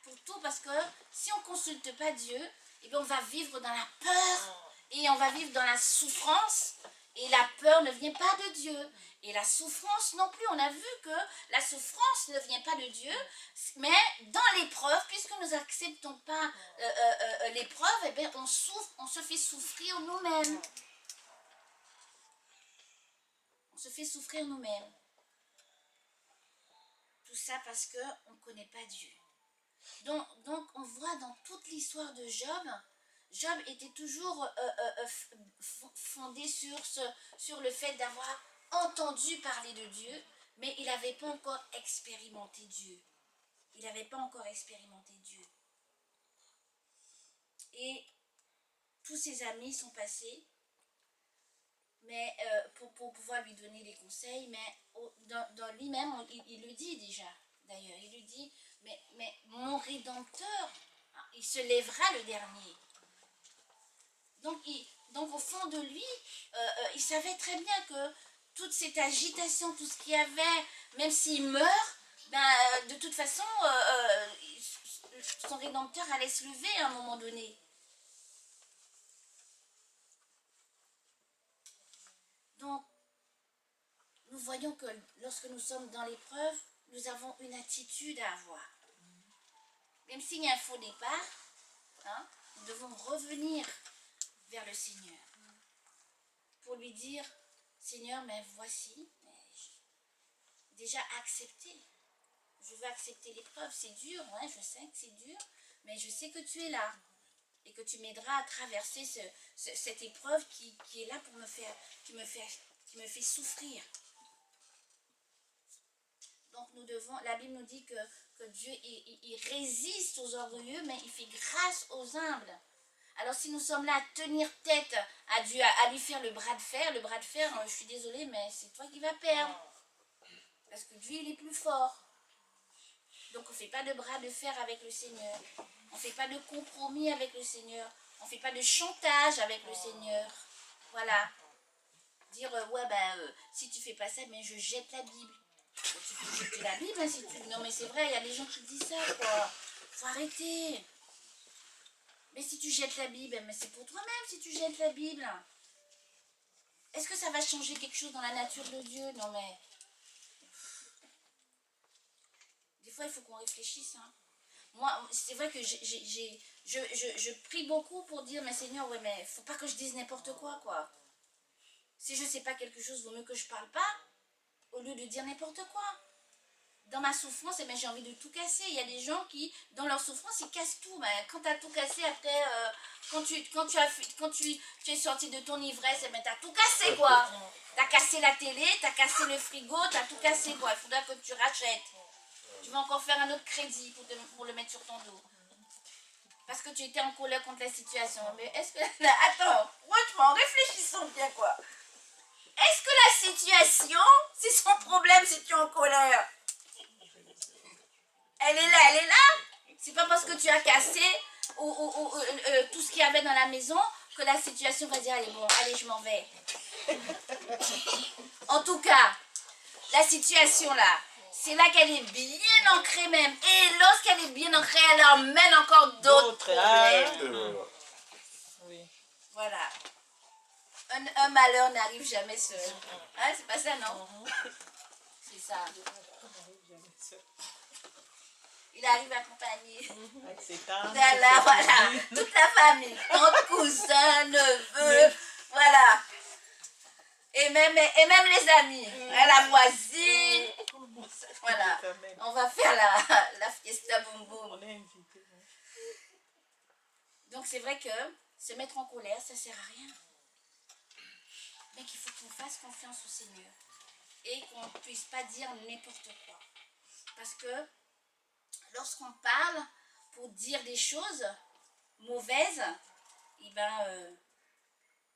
pour tout, parce que si on ne consulte pas Dieu, eh bien on va vivre dans la peur et on va vivre dans la souffrance. Et la peur ne vient pas de Dieu. Et la souffrance non plus. On a vu que la souffrance ne vient pas de Dieu. Mais dans l'épreuve, puisque nous n'acceptons pas l'épreuve, eh bien on souffre, on se fait souffrir nous-mêmes. On se fait souffrir nous-mêmes. Tout ça parce qu'on ne connaît pas Dieu. Donc on voit dans toute l'histoire de Job, Job était toujours fondé sur le fait d'avoir entendu parler de Dieu, mais il n'avait pas encore expérimenté Dieu. Il n'avait pas encore expérimenté Dieu. Et tous ses amis sont passés, mais pour pouvoir lui donner des conseils, mais dans lui-même, il le dit déjà, d'ailleurs, il lui dit, mais mon Rédempteur, il se lèvera le dernier. Donc au fond de lui, il savait très bien que toute cette agitation, tout ce qu'il y avait, même s'il meurt, ben, de toute façon, son Rédempteur allait se lever à un moment donné. Donc, nous voyons que lorsque nous sommes dans l'épreuve, nous avons une attitude à avoir. Même s'il y a un faux départ, hein, nous devons revenir vers le Seigneur pour lui dire, Seigneur, mais voici, déjà accepté. Je veux accepter l'épreuve, c'est dur, ouais, je sais que c'est dur, mais je sais que tu es là et que tu m'aideras à traverser cette épreuve qui est là pour qui me fait souffrir. Donc nous devons, la Bible nous dit que Dieu il résiste aux orgueilleux, mais il fait grâce aux humbles. Alors si nous sommes là à tenir tête à Dieu, à lui faire le bras de fer, je suis désolée, mais c'est toi qui vas perdre. Parce que Dieu, il est plus fort. Donc on ne fait pas de bras de fer avec le Seigneur. On ne fait pas de compromis avec le Seigneur. On ne fait pas de chantage avec le Seigneur. Voilà. Dire, si tu fais pas ça, mais je jette la Bible. Tu peux jeter la Bible, hein, si tu... Non mais c'est vrai, il y a des gens qui disent ça, quoi. Faut arrêter. Mais si tu jettes la Bible, mais c'est pour toi-même si tu jettes la Bible. Est-ce que ça va changer quelque chose dans la nature de Dieu? Non mais... Des fois, il faut qu'on réfléchisse. Hein. Moi, c'est vrai que je prie beaucoup pour dire, mais Seigneur, ouais, mais faut pas que je dise n'importe quoi, quoi. Si je sais pas quelque chose, vaut mieux que je parle pas, au lieu de dire n'importe quoi. Dans ma souffrance, eh bien, j'ai envie de tout casser. Il y a des gens qui, dans leur souffrance, ils cassent tout. Ben, quand tu as tout cassé, après, quand tu es sorti de ton ivresse, eh bien, tu as tout cassé, quoi. Tu as cassé la télé, tu as cassé le frigo, tu as tout cassé, quoi. Il faudra que tu rachètes. Tu vas encore faire un autre crédit pour le mettre sur ton dos. Parce que tu étais en colère contre la situation. Mais est-ce que... Attends, franchement, réfléchissons bien, quoi. Est-ce que la situation, c'est son problème si tu es en colère? Elle est là. C'est pas parce que tu as cassé tout ce qu'il y avait dans la maison que la situation va dire, allez, bon, allez, je m'en vais. En tout cas, la situation là, c'est là qu'elle est bien ancrée même. Et lorsqu'elle est bien ancrée, elle emmène encore d'autres problèmes. Oui. Voilà. Un malheur n'arrive jamais seul. Hein, c'est pas ça, non? C'est ça. Il arrive accompagné. Avec ses tantes, Voilà, toute la famille. Tante, cousin, neveu, voilà. Et même les amis. La voisine. Voilà. On va faire la fiesta boum boum. On est invité. Donc c'est vrai que se mettre en colère, ça sert à rien. Mais qu'il faut qu'on fasse confiance au Seigneur. Et qu'on ne puisse pas dire n'importe quoi. Parce que lorsqu'on parle pour dire des choses mauvaises, eh ben,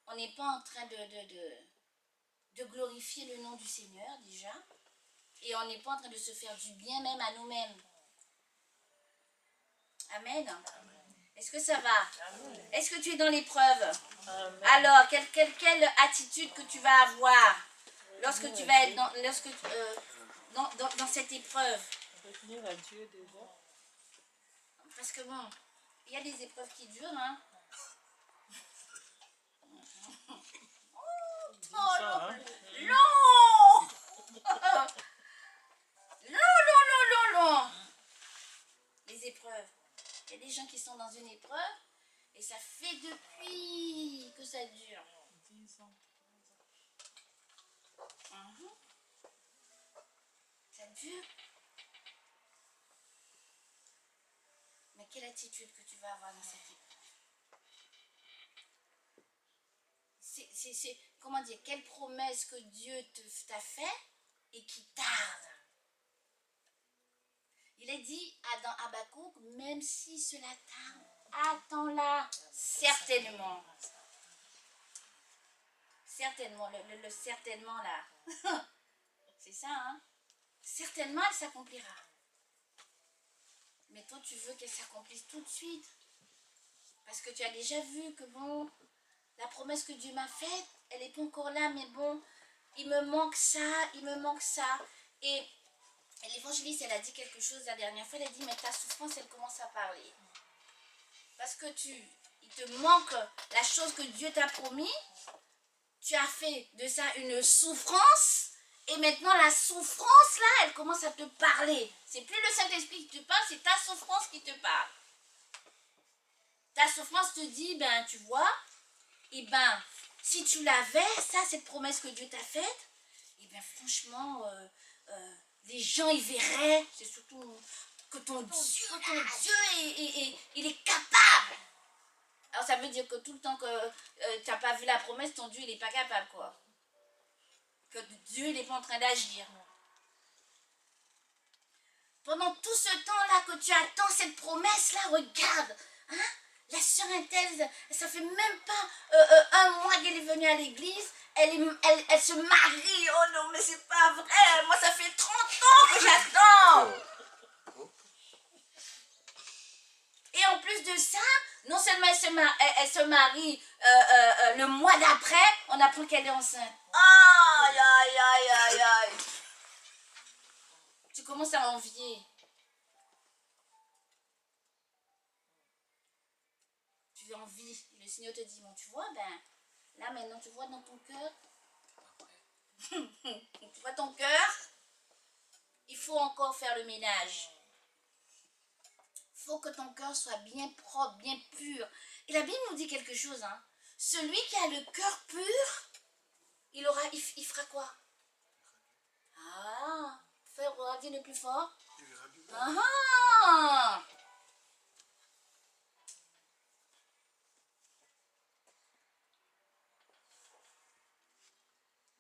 on n'est pas en train de glorifier le nom du Seigneur déjà. Et on n'est pas en train de se faire du bien même à nous-mêmes. Amen. Est-ce que ça va? Est-ce que tu es dans l'épreuve? Alors, quelle attitude que tu vas avoir lorsque tu vas être dans cette épreuve? Revenir à Dieu déjà. Parce que bon, il y a des épreuves qui durent, hein. Oh Ça, non, hein? non. Non, non, non, non, non. Les épreuves. Il y a des gens qui sont dans une épreuve et ça fait depuis que ça dure. 10 ans. Mhm. Ça dure. Mais quelle attitude que tu vas avoir dans cette épreuve? Comment dire, quelle promesse que Dieu t'a fait et qui tarde. Il est dit dans Habakkuk, même si cela tarde, attends-la certainement. Certainement, le certainement là. C'est ça, hein? Certainement, elle s'accomplira. Mais toi, tu veux qu'elle s'accomplisse tout de suite. Parce que tu as déjà vu que bon, la promesse que Dieu m'a faite, elle n'est pas encore là, mais bon, il me manque ça, il me manque ça. Et l'évangéliste, elle a dit quelque chose la dernière fois, elle a dit, mais ta souffrance, elle commence à parler. Parce que il te manque la chose que Dieu t'a promis, tu as fait de ça une souffrance, et maintenant la souffrance là, elle commence à te parler. C'est plus le Saint-Esprit qui te parle, c'est ta souffrance qui te parle. Ta souffrance te dit, ben tu vois, et ben si tu l'avais, ça, cette promesse que Dieu t'a faite, et bien franchement, les gens ils verraient, c'est surtout que ton Dieu il est capable. Alors ça veut dire que tout le temps que tu n'as pas vu la promesse, ton Dieu il n'est pas capable, quoi. Que Dieu il n'est pas en train d'agir. Pendant tout ce temps-là que tu attends cette promesse-là, regarde, hein, la sœur Intel, ça fait même pas un mois qu'elle est venue à l'église, elle se marie. Oh non, mais c'est pas vrai, moi ça fait 30 ans que j'attends. Et en plus de ça, non seulement elle se marie le mois d'après, on apprend qu'elle est enceinte. Aïe, aïe, aïe, aïe, aïe. Tu commences à envier. Tu envies. Le Seigneur te dit, bon, tu vois, ben, là maintenant, tu vois dans ton cœur. Tu vois ton cœur, il faut encore faire le ménage. Il faut que ton cœur soit bien propre, bien pur. Et la Bible nous dit quelque chose, hein. Celui qui a le cœur pur, il fera quoi? Ah, faire dire le plus fort. Ah ah.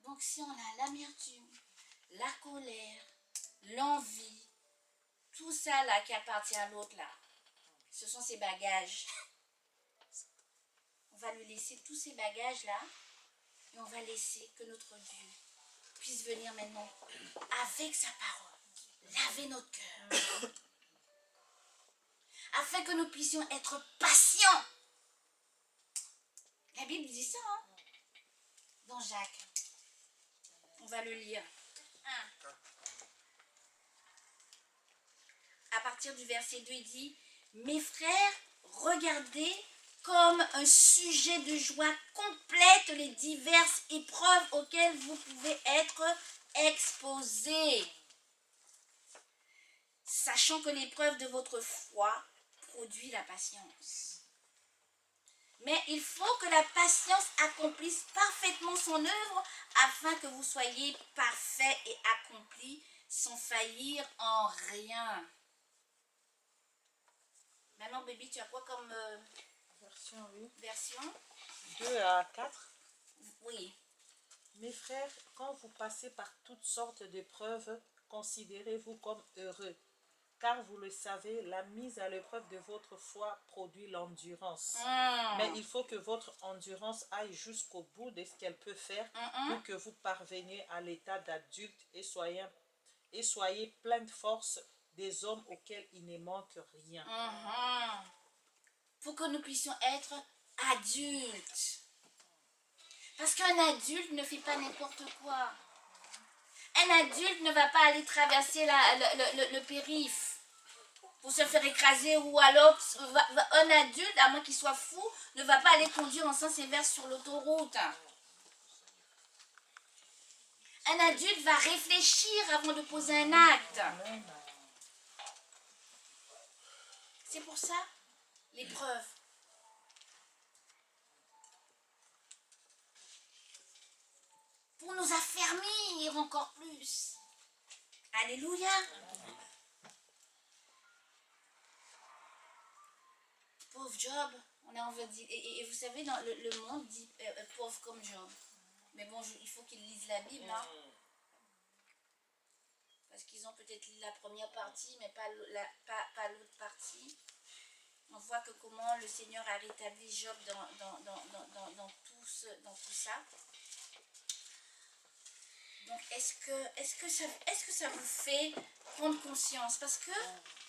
Donc si on a l'amertume, la colère, l'envie, tout ça là qui appartient à l'autre là, ce sont ses bagages. On va lui laisser tous ces bagages là et on va laisser que notre Dieu puisse venir maintenant avec sa parole, laver notre cœur, afin que nous puissions être patients. La Bible dit ça, hein? Dans Jacques. On va le lire. À partir du verset 2, il dit, mes frères, regardez comme un sujet de joie complète les diverses épreuves auxquelles vous pouvez être exposés, sachant que l'épreuve de votre foi produit la patience. Mais il faut que la patience accomplisse parfaitement son œuvre afin que vous soyez parfaits et accomplis sans faillir en rien. Maintenant, baby, tu as quoi comme Version, oui. version? 2 à 4. Oui. Mes frères, quand vous passez par toutes sortes d'épreuves, considérez-vous comme heureux, car vous le savez, la mise à l'épreuve de votre foi produit l'endurance. Mais il faut que votre endurance aille jusqu'au bout de ce qu'elle peut faire pour que vous parveniez à l'état d'adulte et soyez plein de force des hommes auxquels il ne manque rien. Pour que nous puissions être adultes. Parce qu'un adulte ne fait pas n'importe quoi. Un adulte ne va pas aller traverser le périph'. pour se faire écraser, ou alors un adulte, à moins qu'il soit fou, ne va pas aller conduire en sens inverse sur l'autoroute. Un adulte va réfléchir avant de poser un acte. C'est pour ça, l'épreuve. Pour nous affermir encore plus. Alléluia. Pauvre Job, on a envie de dire. Et vous savez, dans le monde dit pauvre comme Job. Mais bon, il faut qu'ils lisent la Bible, hein. Parce qu'ils ont peut-être lu la première partie, mais pas l'autre partie. On voit que comment le Seigneur a rétabli Job dans tout ça. Donc, est-ce que ça vous fait prendre conscience? Parce que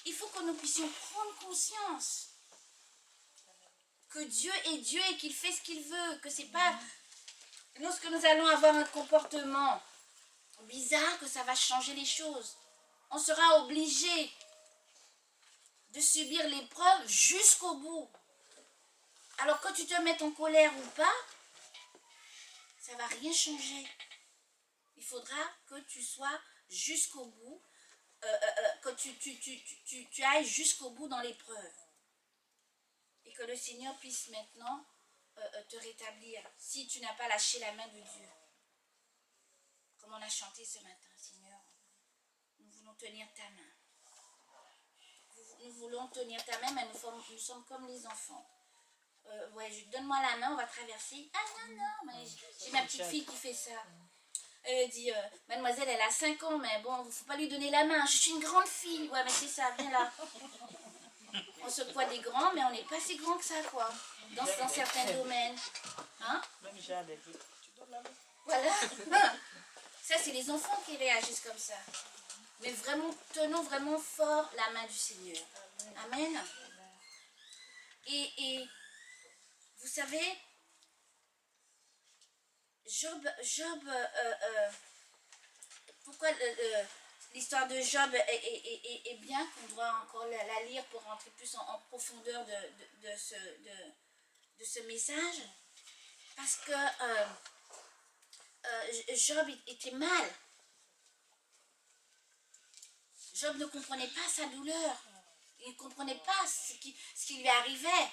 il faut que nous puissions prendre conscience que Dieu est Dieu et qu'il fait ce qu'il veut, que c'est pas lorsque nous allons avoir un comportement bizarre que ça va changer les choses. On sera obligé de subir l'épreuve jusqu'au bout. Alors que tu te mettes en colère ou pas, ça ne va rien changer. Il faudra que tu sois jusqu'au bout, que tu ailles jusqu'au bout dans l'épreuve. Et que le Seigneur puisse maintenant te rétablir si tu n'as pas lâché la main de Dieu. Comme on a chanté ce matin, Seigneur, nous voulons tenir ta main. Nous voulons tenir ta main, mais nous sommes comme les enfants. Donne-moi la main, on va traverser. Ah non, mais j'ai ma petite fille qui fait ça. Elle dit, mademoiselle, elle a 5 ans, mais bon, il ne faut pas lui donner la main. Je suis une grande fille. Ouais, mais c'est ça, viens là. On se croit des grands, mais on n'est pas si grands que ça, quoi. Dans certains domaines. Hein? Même j'ai des vies. Tu donnes la main. Voilà. Ça, c'est les enfants qui réagissent comme ça. Mais vraiment, tenons vraiment fort la main du Seigneur. Amen. Et vous savez, Job, pourquoi l'histoire de Job est bien, qu'on doit encore la lire pour rentrer plus en profondeur de ce message? Parce que Job était mal. Job ne comprenait pas sa douleur. Il ne comprenait pas ce qui lui arrivait.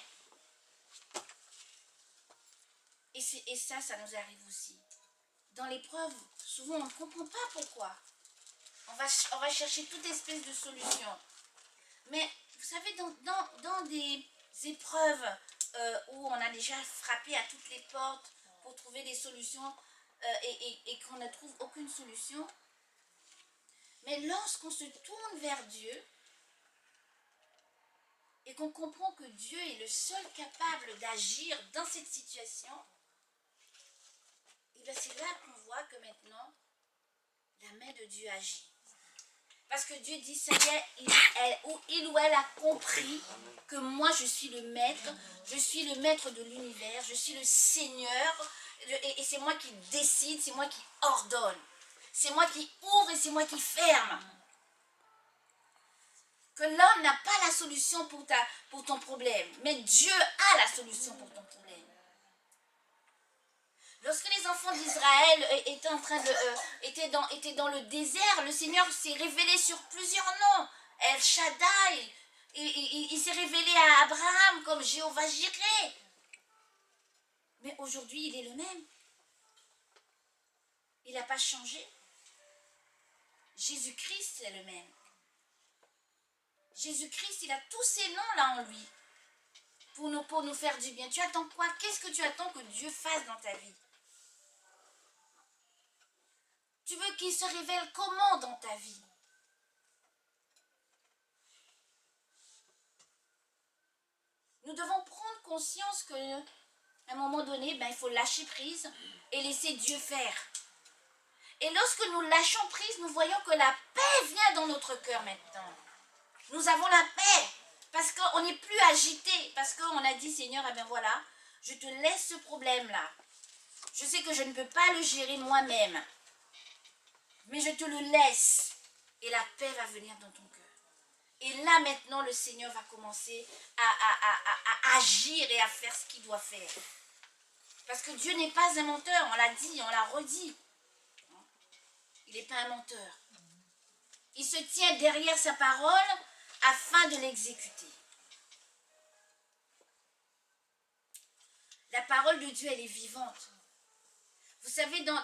Et ça nous arrive aussi. Dans l'épreuve, souvent on ne comprend pas pourquoi. On va chercher toute espèce de solution. Mais vous savez, dans des épreuves où on a déjà frappé à toutes les portes pour trouver des solutions et qu'on ne trouve aucune solution, mais lorsqu'on se tourne vers Dieu et qu'on comprend que Dieu est le seul capable d'agir dans cette situation, et bien c'est là qu'on voit que maintenant, la main de Dieu agit. Parce que Dieu dit, ça y est, il ou elle a compris que moi je suis le maître de l'univers, je suis le Seigneur, et c'est moi qui décide, c'est moi qui ordonne. C'est moi qui ouvre et c'est moi qui ferme. Que l'homme n'a pas la solution pour ton problème, mais Dieu a la solution pour ton problème. Lorsque les enfants d'Israël étaient dans le désert, le Seigneur s'est révélé sur plusieurs noms. El Shaddai, il s'est révélé à Abraham comme Jéhovah Jireh. Mais aujourd'hui, il est le même. Il n'a pas changé. Jésus-Christ est le même. Jésus-Christ, il a tous ces noms-là en lui pour nous faire du bien. Tu attends quoi? Qu'est-ce que tu attends que Dieu fasse dans ta vie? Tu veux qu'il se révèle comment dans ta vie? Nous devons prendre conscience qu'à un moment donné, il faut lâcher prise et laisser Dieu faire. Et lorsque nous lâchons prise, nous voyons que la paix vient dans notre cœur maintenant. Nous avons la paix parce qu'on n'est plus agité, parce qu'on a dit, Seigneur, voilà, je te laisse ce problème-là. Je sais que je ne peux pas le gérer moi-même, mais je te le laisse et la paix va venir dans ton cœur. Et là, maintenant, le Seigneur va commencer à agir et à faire ce qu'il doit faire. Parce que Dieu n'est pas un menteur, on l'a dit, on l'a redit. Il n'est pas un menteur. Il se tient derrière sa parole afin de l'exécuter. La parole de Dieu, elle est vivante. Vous savez, Job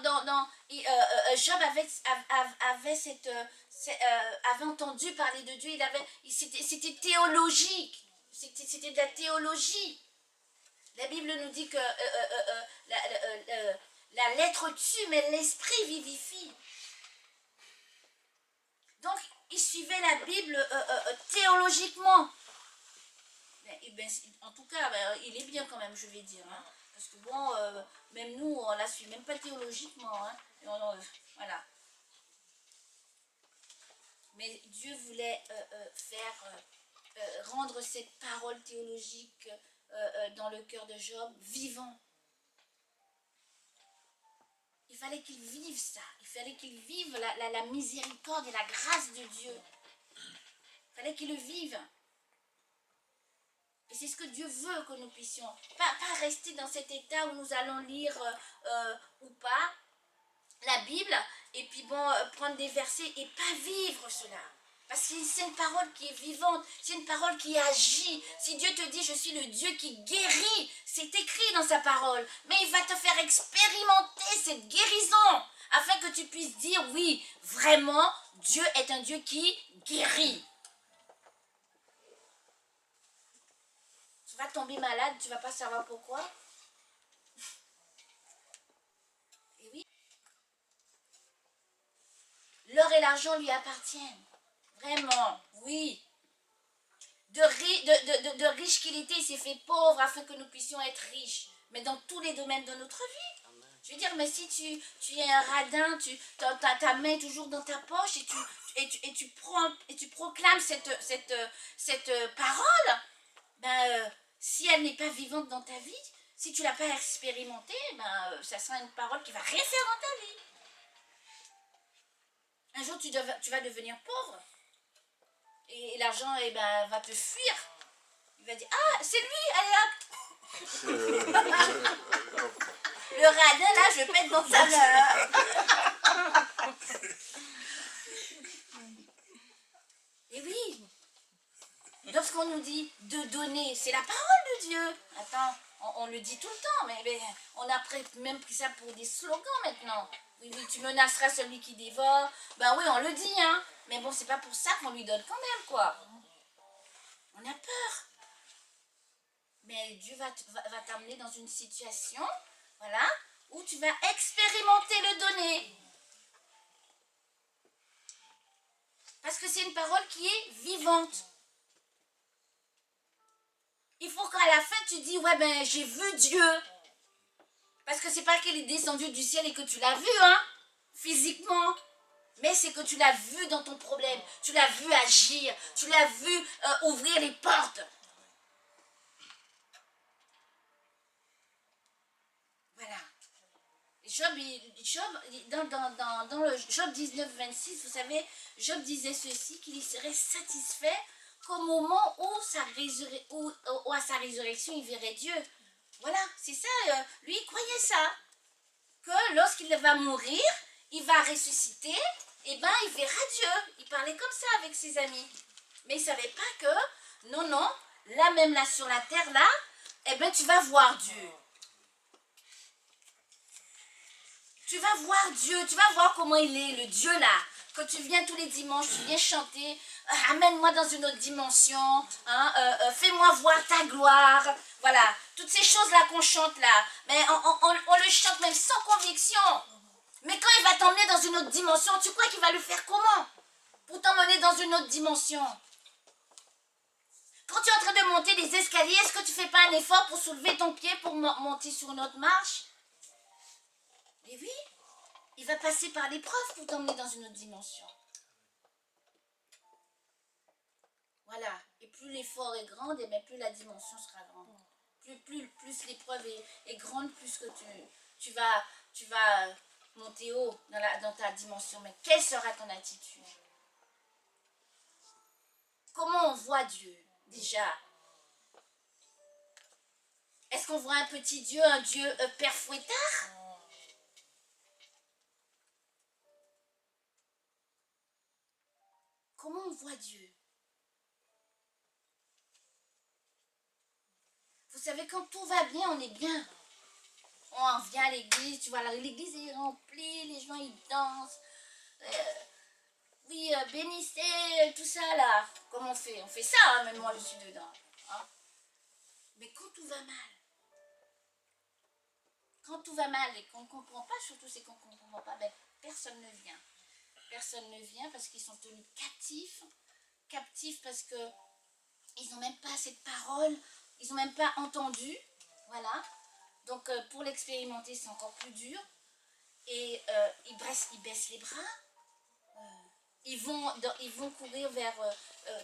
avait entendu parler de Dieu, c'était théologique, c'était de la théologie. La Bible nous dit que la lettre tue, mais l'esprit vivifie. Donc, il suivait la Bible théologiquement. En tout cas, il est bien quand même, je vais dire. Hein. Parce que bon, même nous, on la suit même pas théologiquement. Hein. Voilà. Mais Dieu voulait rendre cette parole théologique dans le cœur de Job vivant. Il fallait qu'il vive ça. Il fallait qu'il vive la miséricorde et la grâce de Dieu. Il fallait qu'il le vive. Et c'est ce que Dieu veut que nous puissions. Pas rester dans cet état où nous allons lire ou pas la Bible et puis prendre des versets et pas vivre cela. Parce que c'est une parole qui est vivante, c'est une parole qui agit. Si Dieu te dit, je suis le Dieu qui guérit, c'est écrit dans sa parole. Mais il va te faire expérimenter cette guérison, afin que tu puisses dire, oui, vraiment, Dieu est un Dieu qui guérit. Tu vas tomber malade, tu ne vas pas savoir pourquoi. Et oui. L'or et l'argent lui appartiennent. Vraiment, oui. De riche qu'il était, il s'est fait pauvre afin que nous puissions être riches. Mais dans tous les domaines de notre vie. Amen. Je veux dire, mais si tu es un radin, tu as ta main toujours dans ta poche et tu proclames cette parole, si elle n'est pas vivante dans ta vie, si tu ne l'as pas expérimentée, ça sera une parole qui ne va rien faire dans ta vie. Un jour, tu vas devenir pauvre. Et l'argent va te fuir. Il va dire, ah, c'est lui, allez hop. Le radin, là, je pète dans sa main. Et oui. Lorsqu'on nous dit de donner, c'est la parole de Dieu. Attends, on le dit tout le temps, mais on a même pris ça pour des slogans maintenant. Oui, tu menaceras celui qui dévore. Ben oui, on le dit, hein. Mais bon, c'est pas pour ça qu'on lui donne quand même, quoi. On a peur. Mais Dieu va t'amener dans une situation, voilà, où tu vas expérimenter le donner. Parce que c'est une parole qui est vivante. Il faut qu'à la fin, tu dis, ouais, j'ai vu Dieu. Parce que c'est pas qu'il est descendu du ciel et que tu l'as vu, hein, physiquement. Mais c'est que tu l'as vu dans ton problème. Tu l'as vu agir. Tu l'as vu ouvrir les portes. Voilà. Job, dans le Job 19, 26, vous savez, Job disait ceci, qu'il serait satisfait qu'au moment où à sa résurrection, il verrait Dieu. Voilà, c'est ça, lui, il croyait ça. Que lorsqu'il va mourir, il va ressusciter, et il verra Dieu. Il parlait comme ça avec ses amis. Mais il ne savait pas que, non, là sur la terre, là, tu vas voir Dieu. Tu vas voir Dieu, tu vas voir comment il est, le Dieu là. Quand tu viens tous les dimanches, tu viens chanter, amène-moi dans une autre dimension, hein, fais-moi voir ta gloire. Voilà, toutes ces choses-là qu'on chante là, mais on le chante même sans conviction. Mais quand il va t'emmener dans une autre dimension, tu crois qu'il va le faire comment? Pour t'emmener dans une autre dimension. Quand tu es en train de monter des escaliers, est-ce que tu ne fais pas un effort pour soulever ton pied pour monter sur une autre marche? Et oui, il va passer par l'épreuve pour t'emmener dans une autre dimension. Voilà, et plus l'effort est grand, et bien plus la dimension sera grande. Plus l'épreuve est grande, plus que tu vas monter haut dans ta dimension. Mais quelle sera ton attitude? comment on voit Dieu, déjà? Est-ce qu'on voit un petit Dieu, un Dieu père fouettard? Comment on voit Dieu? Vous savez, quand tout va bien, on est bien. On vient à l'église, tu vois, l'église est remplie, les gens ils dansent. Oui, bénissez, tout ça là. Comment on fait? On fait ça, hein, même moi je suis dedans. Hein. Mais quand tout va mal et qu'on ne comprend pas, surtout c'est qu'on ne comprend pas, ben, personne ne vient. Personne ne vient parce qu'ils sont tenus captifs. Captifs parce que ils n'ont même pas assez de paroles, ils n'ont même pas entendu. Voilà. Donc pour l'expérimenter, c'est encore plus dur. Et ils baissent les bras. Ils vont courir vers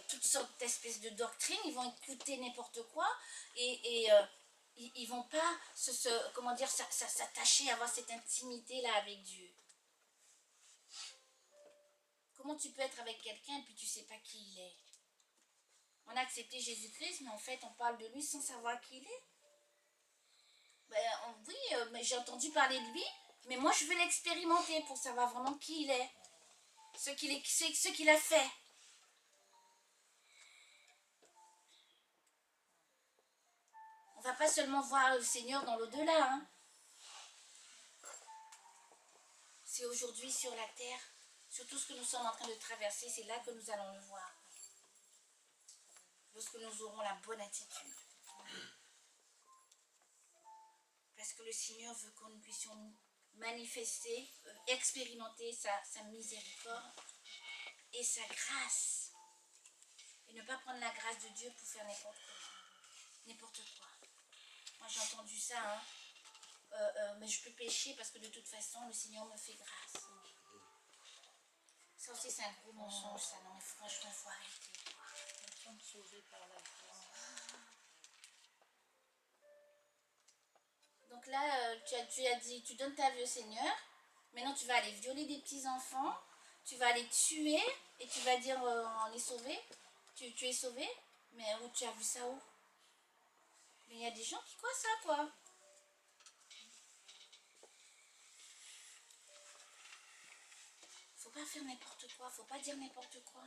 toutes sortes d'espèces de doctrines, ils vont écouter n'importe quoi et ils vont pas comment dire, s'attacher, avoir cette intimité-là avec Dieu. Comment tu peux être avec quelqu'un et puis tu sais pas qui il est? On a accepté Jésus-Christ, mais en fait on parle de lui sans savoir qui il est. Oui, mais j'ai entendu parler de lui, mais moi je veux l'expérimenter pour savoir vraiment qui il est. Ce qu'il a fait. On va pas seulement voir le Seigneur dans l'au-delà. Hein. C'est aujourd'hui sur la terre, sur tout ce que nous sommes en train de traverser, c'est là que nous allons le voir. Lorsque nous aurons la bonne attitude. Parce que le Seigneur veut que nous puissions manifester, expérimenter sa miséricorde et sa grâce. Et ne pas prendre la grâce de Dieu pour faire n'importe quoi. Moi j'ai entendu ça, hein. Mais je peux pécher parce que de toute façon le Seigneur me fait grâce. Ça aussi c'est un gros mensonge, ça. Non mais franchement il faut arrêter. Nous sommes sauvés par la grâce. Donc là tu as dit, tu donnes ta vie au Seigneur. Maintenant tu vas aller violer des petits enfants. Tu vas les tuer et tu vas dire on est sauvé. Tu es sauvé. Mais où tu as vu ça où? Mais il y a des gens qui croient ça quoi. Faut pas faire n'importe quoi, faut pas dire n'importe quoi.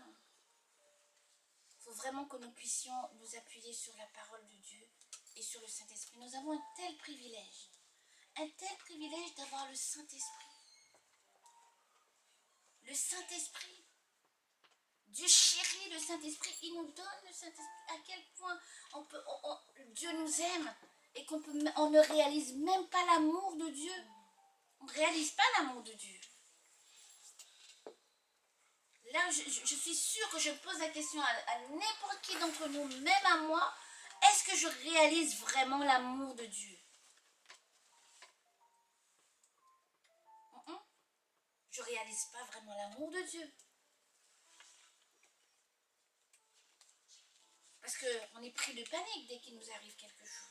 Faut vraiment que nous puissions nous appuyer sur la parole de Dieu et sur le Saint-Esprit. Nous avons un tel privilège d'avoir le Saint-Esprit. Le Saint-Esprit. Dieu chérit le Saint-Esprit, il nous donne le Saint-Esprit. À quel point Dieu nous aime et on ne réalise même pas l'amour de Dieu. On ne réalise pas l'amour de Dieu. Là, je suis sûre que je pose la question à n'importe qui d'entre nous, même à moi, est-ce que je réalise vraiment l'amour de Dieu? Je ne réalise pas vraiment l'amour de Dieu. Parce qu'on est pris de panique dès qu'il nous arrive quelque chose.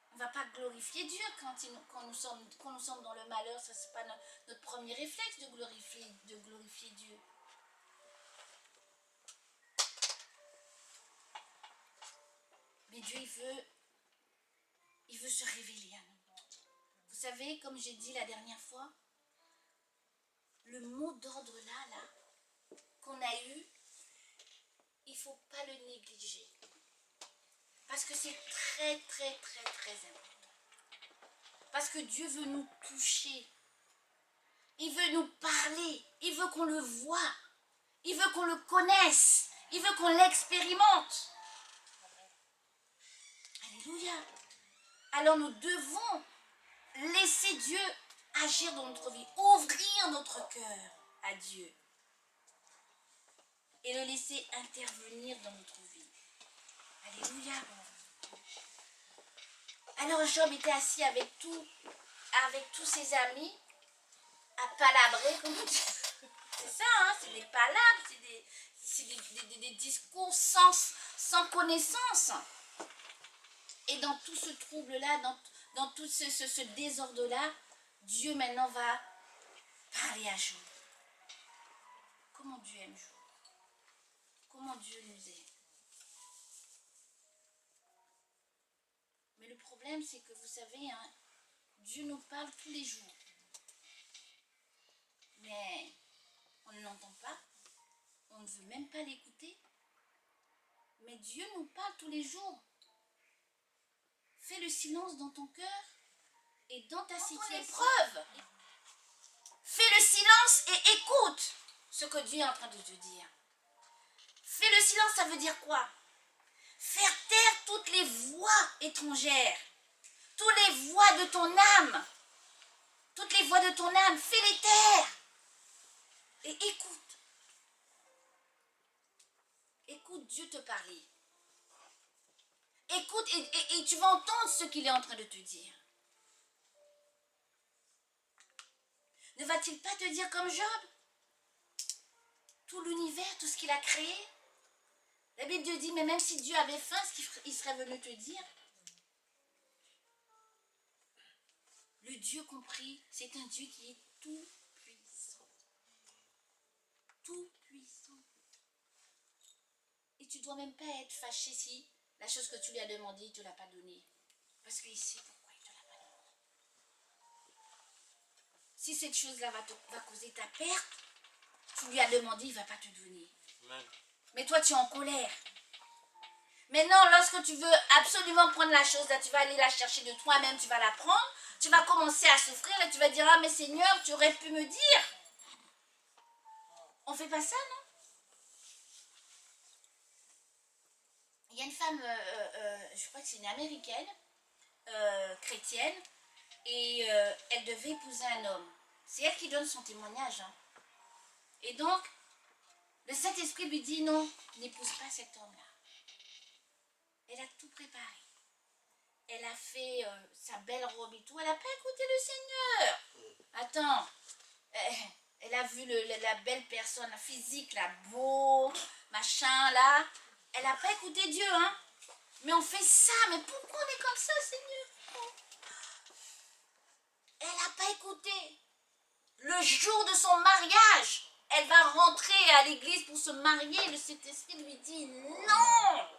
On ne va pas glorifier Dieu quand nous sommes dans le malheur. Ce n'est pas notre premier réflexe de glorifier Dieu. Mais Dieu, il veut se révéler à nous. Vous savez, comme j'ai dit la dernière fois, le mot d'ordre là, qu'on a eu, il ne faut pas le négliger. Parce que c'est très, très, très, très important. Parce que Dieu veut nous toucher. Il veut nous parler. Il veut qu'on le voie. Il veut qu'on le connaisse. Il veut qu'on l'expérimente. Alléluia. Alors nous devons laisser Dieu agir dans notre vie. Ouvrir notre cœur à Dieu. Et le laisser intervenir dans notre vie. Alléluia. Alors Job était assis avec tous ses amis, à palabrer, comme on dit. C'est ça, hein, c'est des palabres, c'est des discours sans connaissance. Et dans tout ce trouble-là, dans tout ce désordre-là, Dieu maintenant va parler à Job. Comment Dieu aime Job? comment Dieu nous aime. Mais le problème, c'est que vous savez, hein, Dieu nous parle tous les jours. Mais on ne l'entend pas. On ne veut même pas l'écouter. Mais Dieu nous parle tous les jours. Fais le silence dans ton cœur et dans ta situation. Épreuve. Fais le silence et écoute ce que Dieu est en train de te dire. Fais le silence, ça veut dire quoi? Faire taire toutes les voix étrangères, toutes les voix de ton âme. Toutes les voix de ton âme, fais-les taire. Et écoute. Écoute Dieu te parler. Écoute et tu vas entendre ce qu'il est en train de te dire. Ne va-t-il pas te dire comme Job? Tout l'univers, tout ce qu'il a créé. La Bible dit, mais même si Dieu avait faim, ce qu'il serait venu te dire. Le Dieu compris, c'est un Dieu qui est tout puissant. Tout puissant. Et tu ne dois même pas être fâché si la chose que tu lui as demandé, il ne te l'a pas donnée. Parce qu'il sait pourquoi il ne te l'a pas donnée. Si cette chose-là va causer ta perte, tu lui as demandé, il ne va pas te donner. Amen. Mais toi, tu es en colère. Maintenant, lorsque tu veux absolument prendre la chose, là, tu vas aller la chercher de toi-même, tu vas la prendre, tu vas commencer à souffrir et tu vas dire, ah mais Seigneur, tu aurais pu me dire. On ne fait pas ça, non? Il y a une femme, je crois que c'est une américaine, chrétienne, et elle devait épouser un homme. C'est elle qui donne son témoignage. Hein. Et donc, le Saint-Esprit lui dit, non, n'épouse pas cet homme-là. Elle a tout préparé. Elle a fait sa belle robe et tout. Elle n'a pas écouté le Seigneur. Attends. Elle a vu la belle personne, la physique, la beau, machin, là. Elle n'a pas écouté Dieu, hein. Mais on fait ça. Mais pourquoi on est comme ça, Seigneur? Elle n'a pas écouté. Le jour de son mariage, elle va rentrer à l'église pour se marier. Le Saint-Esprit lui dit non.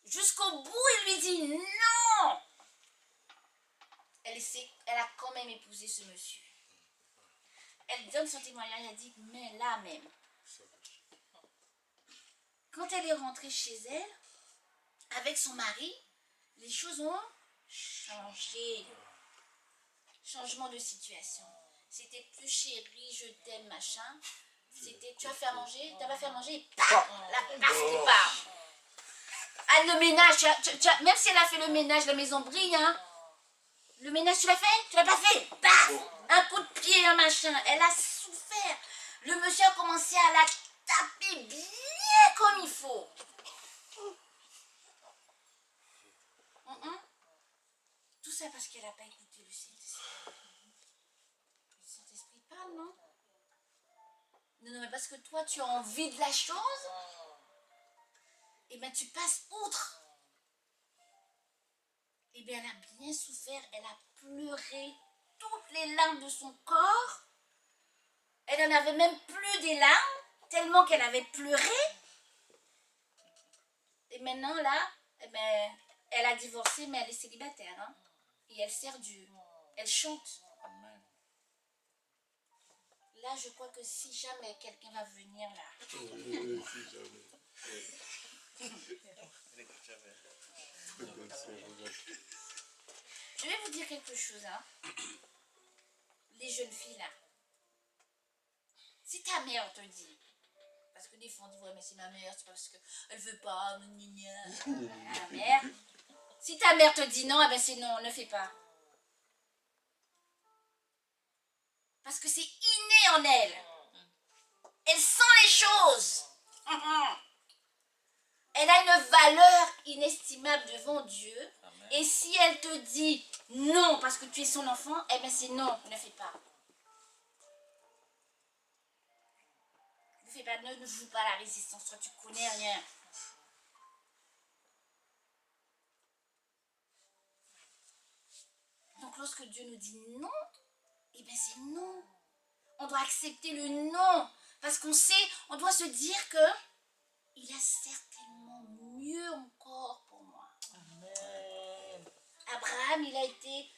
Jusqu'au bout, il lui dit non. Elle a quand même épousé ce monsieur. Elle donne son témoignage, elle dit, mais là même, quand elle est rentrée chez elle, avec son mari, les choses ont changé. Changement de situation. C'était plus chérie, je t'aime, machin. C'était, tu as fait à manger, tu n'as pas fait à manger, paf, la paf qui part. Ah, le ménage, même si elle a fait le ménage, la maison brille, hein. Le ménage, tu l'as fait? Tu l'as pas fait? Paf! Un coup de pied, un machin. Elle a souffert. Le monsieur a commencé à la taper bien comme il faut. Tout ça parce qu'elle n'a pas écouté le Saint-Esprit. Le Saint-Esprit parle, non? Non, mais parce que toi, tu as envie de la chose, et bien tu passes outre. Et bien elle a bien souffert, elle a pleuré toutes les larmes de son corps. Elle n'en avait même plus des larmes, tellement qu'elle avait pleuré. Et maintenant, là, eh ben, elle a divorcé, mais elle est célibataire. Hein? Et elle sert Dieu. Elle chante. Amen. Là, je crois que si jamais quelqu'un va venir là. Je vais vous dire quelque chose. Hein? Les jeunes filles là. Si ta mère te dit, parce que des fois on dit, ouais, mais c'est ma mère, c'est parce qu'elle veut pas, la mère. Si ta mère te dit non, eh ben c'est non, ne fais pas. Parce que c'est inné en elle. Elle sent les choses. Elle a une valeur inestimable devant Dieu. Amen. Et si elle te dit non parce que tu es son enfant, eh bien c'est non, ne fais pas. Ne fais pas, ne joue pas la résistance, toi tu connais rien. Donc lorsque Dieu nous dit non, eh bien c'est non. On doit accepter le non. Parce qu'on sait, on doit se dire que il a certainement mieux encore pour moi. Amen. Abraham, il a été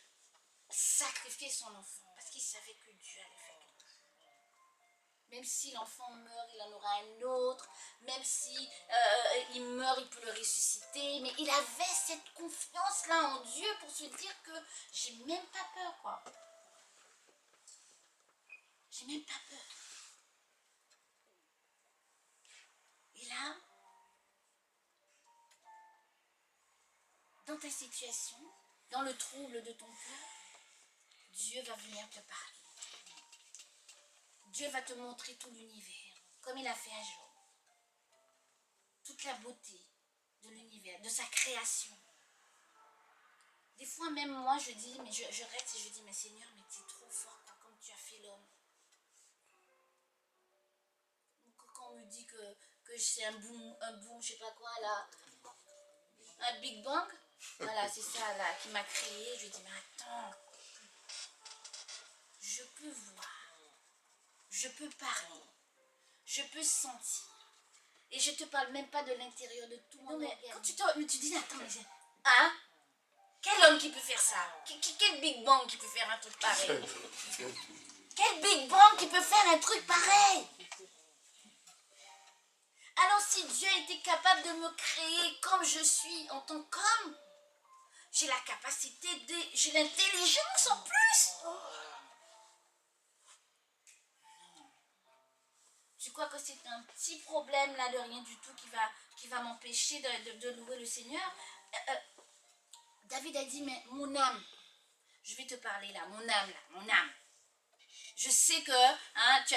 sacrifier son enfant parce qu'il savait que Dieu allait faire quelque chose. Même si l'enfant meurt, il en aura un autre. Même si il meurt, il peut le ressusciter. Mais il avait cette confiance-là en Dieu pour se dire que j'ai même pas peur, quoi. J'ai même pas peur. Et là, dans ta situation, dans le trouble de ton cœur, Dieu va venir te parler. Dieu va te montrer tout l'univers, comme il a fait à Job. Toute la beauté de l'univers, de sa création. Des fois même moi je dis, mais je reste et je dis, mais Seigneur, mais tu es trop fort, quoi, comme tu as fait l'homme. Quand on me dit que c'est un boom, je sais pas quoi là, un Big Bang, voilà, c'est ça là qui m'a créé, je dis, mais attends, je peux voir, je peux parler, je peux sentir. Et je te parle même pas de l'intérieur de tout mon organisme. Quand tu dis, attends, mais hein? Quel homme qui peut faire ça? Quel Big Bang qui peut faire un truc pareil? Quel Big Bang qui peut faire un truc pareil? Alors si Dieu était capable de me créer comme je suis en tant qu'homme, j'ai la capacité, j'ai l'intelligence en plus. Tu crois que c'est un petit problème là de rien du tout qui va m'empêcher de louer le Seigneur? David a dit, mais mon âme, je vais te parler là, mon âme là, mon âme. Je sais que hein, tu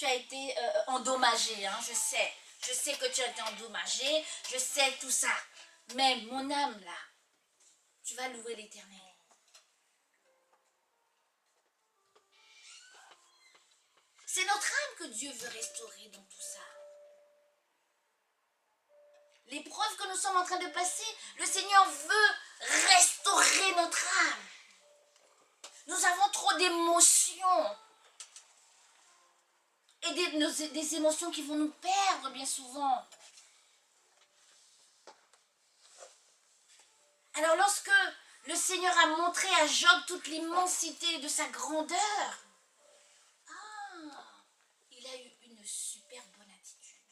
as été endommagé, hein, je sais que tu as été endommagé, je sais tout ça. Mais mon âme là, tu vas louer l'Éternel. C'est notre âme que Dieu veut restaurer dans tout ça. L'épreuve que nous sommes en train de passer, le Seigneur veut restaurer notre âme. Nous avons trop d'émotions. Et des émotions qui vont nous perdre bien souvent. Alors lorsque le Seigneur a montré à Job toute l'immensité de sa grandeur, il a eu une super bonne attitude.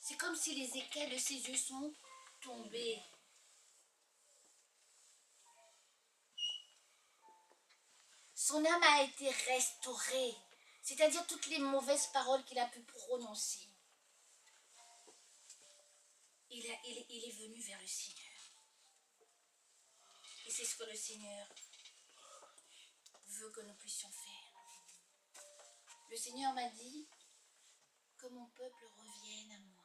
C'est comme si les écailles de ses yeux sont tombées. Son âme a été restaurée, c'est-à-dire toutes les mauvaises paroles qu'il a pu prononcer. Il est venu vers le Seigneur. Et c'est ce que le Seigneur veut que nous puissions faire. Le Seigneur m'a dit que mon peuple revienne à moi.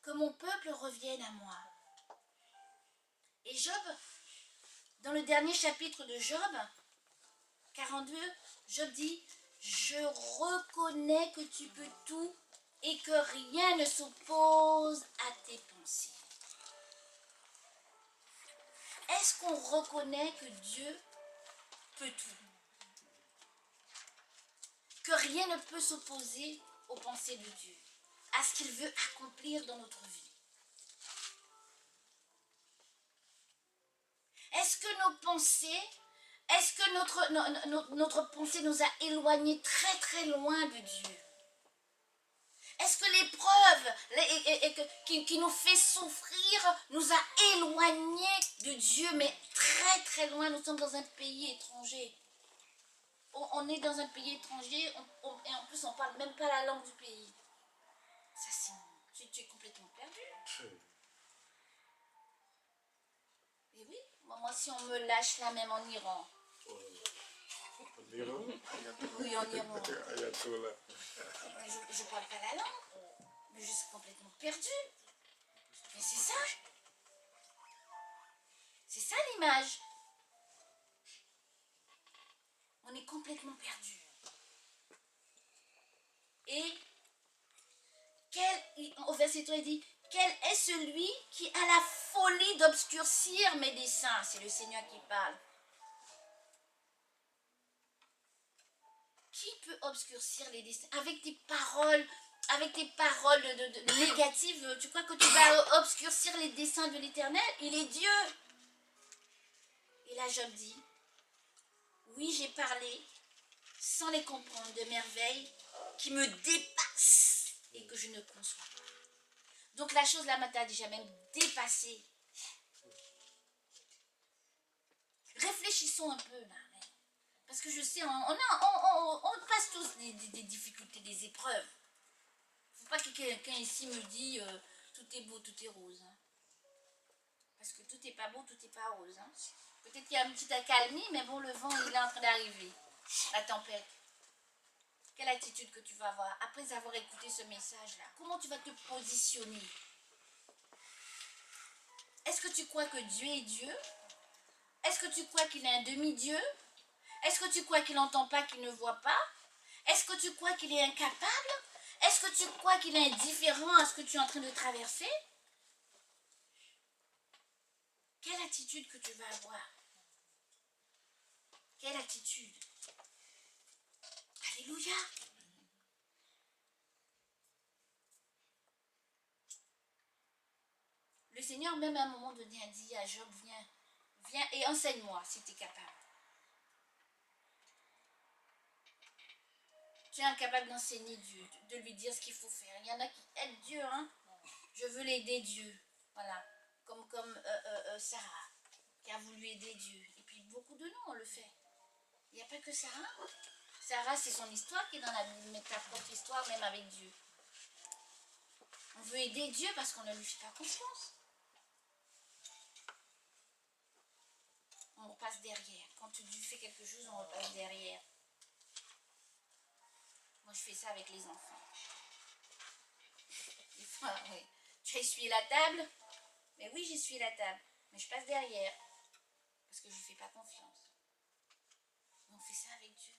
Que mon peuple revienne à moi. Et Job, dans le dernier chapitre de Job, 42, Job dit, je reconnais que tu peux tout et que rien ne s'oppose à tes pensées. Est-ce qu'on reconnaît que Dieu peut tout? Que rien ne peut s'opposer aux pensées de Dieu, à ce qu'il veut accomplir dans notre vie? Est-ce que nos pensées, est-ce que notre pensée nous a éloignés très très loin de Dieu? Est-ce que l'épreuve qui nous fait souffrir nous a éloignés de Dieu, mais très très loin? Nous sommes dans un pays étranger. On est dans un pays étranger et en plus on ne parle même pas la langue du pays. Ça, tu es complètement perdu. Et oui, moi si on me lâche là même en Iran. En Iran? Oui, en Iran. Ayatollah. Je ne parle pas la langue. Mais je suis complètement perdue. Mais c'est ça. C'est ça l'image. On est complètement perdu. Et au verset 3, il dit, quel est celui qui a la folie d'obscurcir mes desseins? C'est le Seigneur qui parle. Qui peut obscurcir les destins avec tes paroles, négatives? Tu crois que tu vas obscurcir les desseins de l'Éternel? Il est Dieu. Et là, Job dit, oui, j'ai parlé sans les comprendre de merveilles qui me dépassent et que je ne conçois pas. Donc la chose là m'a déjà même dépassé. Réfléchissons un peu là. Parce que je sais, on passe tous des difficultés, des épreuves. Il ne faut pas que quelqu'un ici me dise tout est beau, tout est rose. Hein. Parce que tout n'est pas beau, tout n'est pas rose. Hein. Peut-être qu'il y a une petite accalmie, mais bon, le vent, il est en train d'arriver. La tempête. Quelle attitude que tu vas avoir après avoir écouté ce message-là? Comment tu vas te positionner? Est-ce que tu crois que Dieu est Dieu? Est-ce que tu crois qu'il est un demi-dieu? Est-ce que tu crois qu'il n'entend pas, qu'il ne voit pas? Est-ce que tu crois qu'il est incapable? Est-ce que tu crois qu'il est indifférent à ce que tu es en train de traverser? Quelle attitude que tu vas avoir? Quelle attitude? Alléluia! Le Seigneur, même à un moment donné, a dit à Job, viens et enseigne-moi si tu es capable. Tu es incapable d'enseigner Dieu, de lui dire ce qu'il faut faire. Il y en a qui aident Dieu, hein. Je veux l'aider Dieu. Voilà. Comme Sarah, qui a voulu aider Dieu. Et puis beaucoup de nous, on le fait. Il n'y a pas que Sarah. Sarah, c'est son histoire qui est dans la Bible, mais ta propre histoire, même avec Dieu. On veut aider Dieu parce qu'on ne lui fait pas confiance. On repasse derrière. Quand Dieu fait quelque chose, on repasse derrière. Moi, je fais ça avec les enfants. Des fois, oui. Tu as essuyé la table? Mais oui, j'essuie la table. Mais je passe derrière. Parce que je ne fais pas confiance. Mais on fait ça avec Dieu.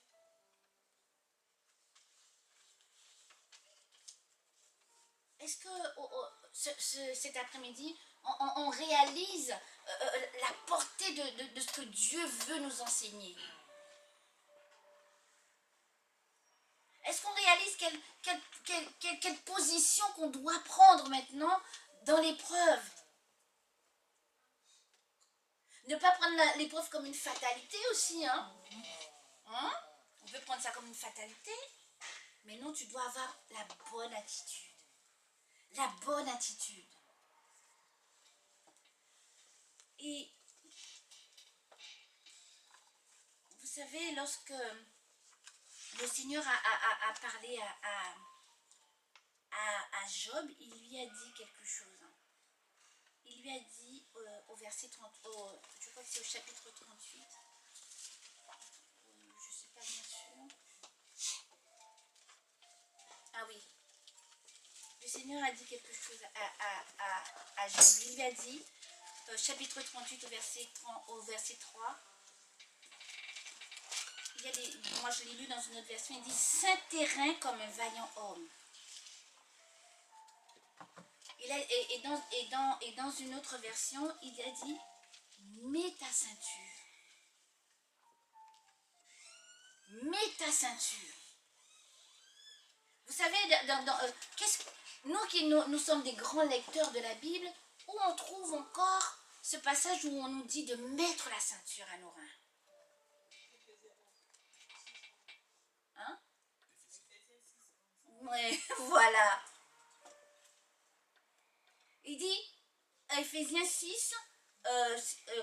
Est-ce que cet après-midi, on réalise la portée de ce que Dieu veut nous enseigner? Est-ce qu'on réalise quelle position qu'on doit prendre maintenant dans l'épreuve? Ne pas prendre l'épreuve comme une fatalité aussi, hein? On peut prendre ça comme une fatalité, mais non, tu dois avoir la bonne attitude. La bonne attitude. Et vous savez, lorsque le Seigneur a parlé à Job, il lui a dit quelque chose. Il lui a dit au verset 30, je crois que c'est au chapitre 38, je ne sais pas bien sûr. Ah oui, le Seigneur a dit quelque chose à Job. Il lui a dit, chapitre 38 au verset 3, moi je l'ai lu dans une autre version, il dit « Saint terrain comme un vaillant homme ». Et dans une autre version, il a dit « Mets ta ceinture ». Mets ta ceinture. Vous savez, nous sommes des grands lecteurs de la Bible, où on trouve encore ce passage où on nous dit de mettre la ceinture à nos reins. Hein? Ouais, voilà. Il dit, Éphésiens 6,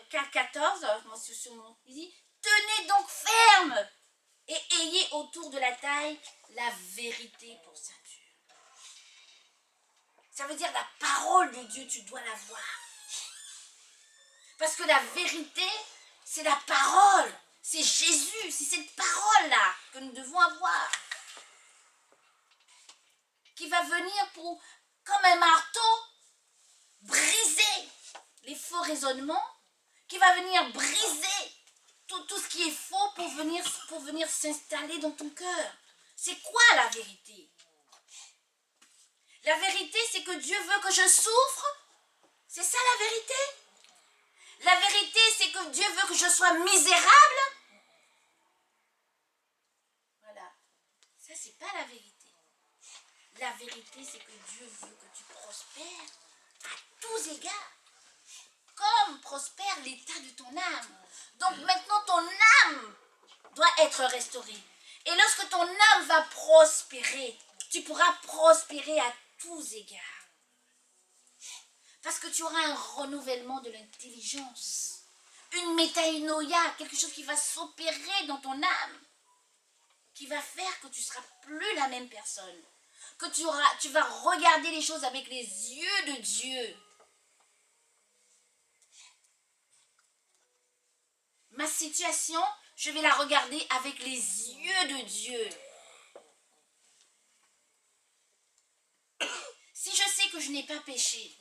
14, il dit, tenez donc ferme et ayez autour de la taille la vérité pour ceinture. Ça veut dire la parole de Dieu, tu dois la voir. Parce que la vérité, c'est la parole. C'est Jésus, c'est cette parole-là que nous devons avoir. Qui va venir pour, comme un marteau, briser les faux raisonnements, qui va venir briser tout ce qui est faux pour venir s'installer dans ton cœur. C'est quoi la vérité? La vérité, c'est que Dieu veut que je souffre. C'est ça la vérité. La vérité, c'est que Dieu veut que je sois misérable. Voilà. Ça, c'est pas la vérité. La vérité, c'est que Dieu veut que tu prospères à tous égards, comme prospère l'état de ton âme. Donc maintenant, ton âme doit être restaurée. Et lorsque ton âme va prospérer, tu pourras prospérer à tous égards. Parce que tu auras un renouvellement de l'intelligence. Une métainoïa, quelque chose qui va s'opérer dans ton âme. Qui va faire que tu ne seras plus la même personne. Que tu vas regarder les choses avec les yeux de Dieu. Ma situation, je vais la regarder avec les yeux de Dieu. Si je sais que je n'ai pas péché,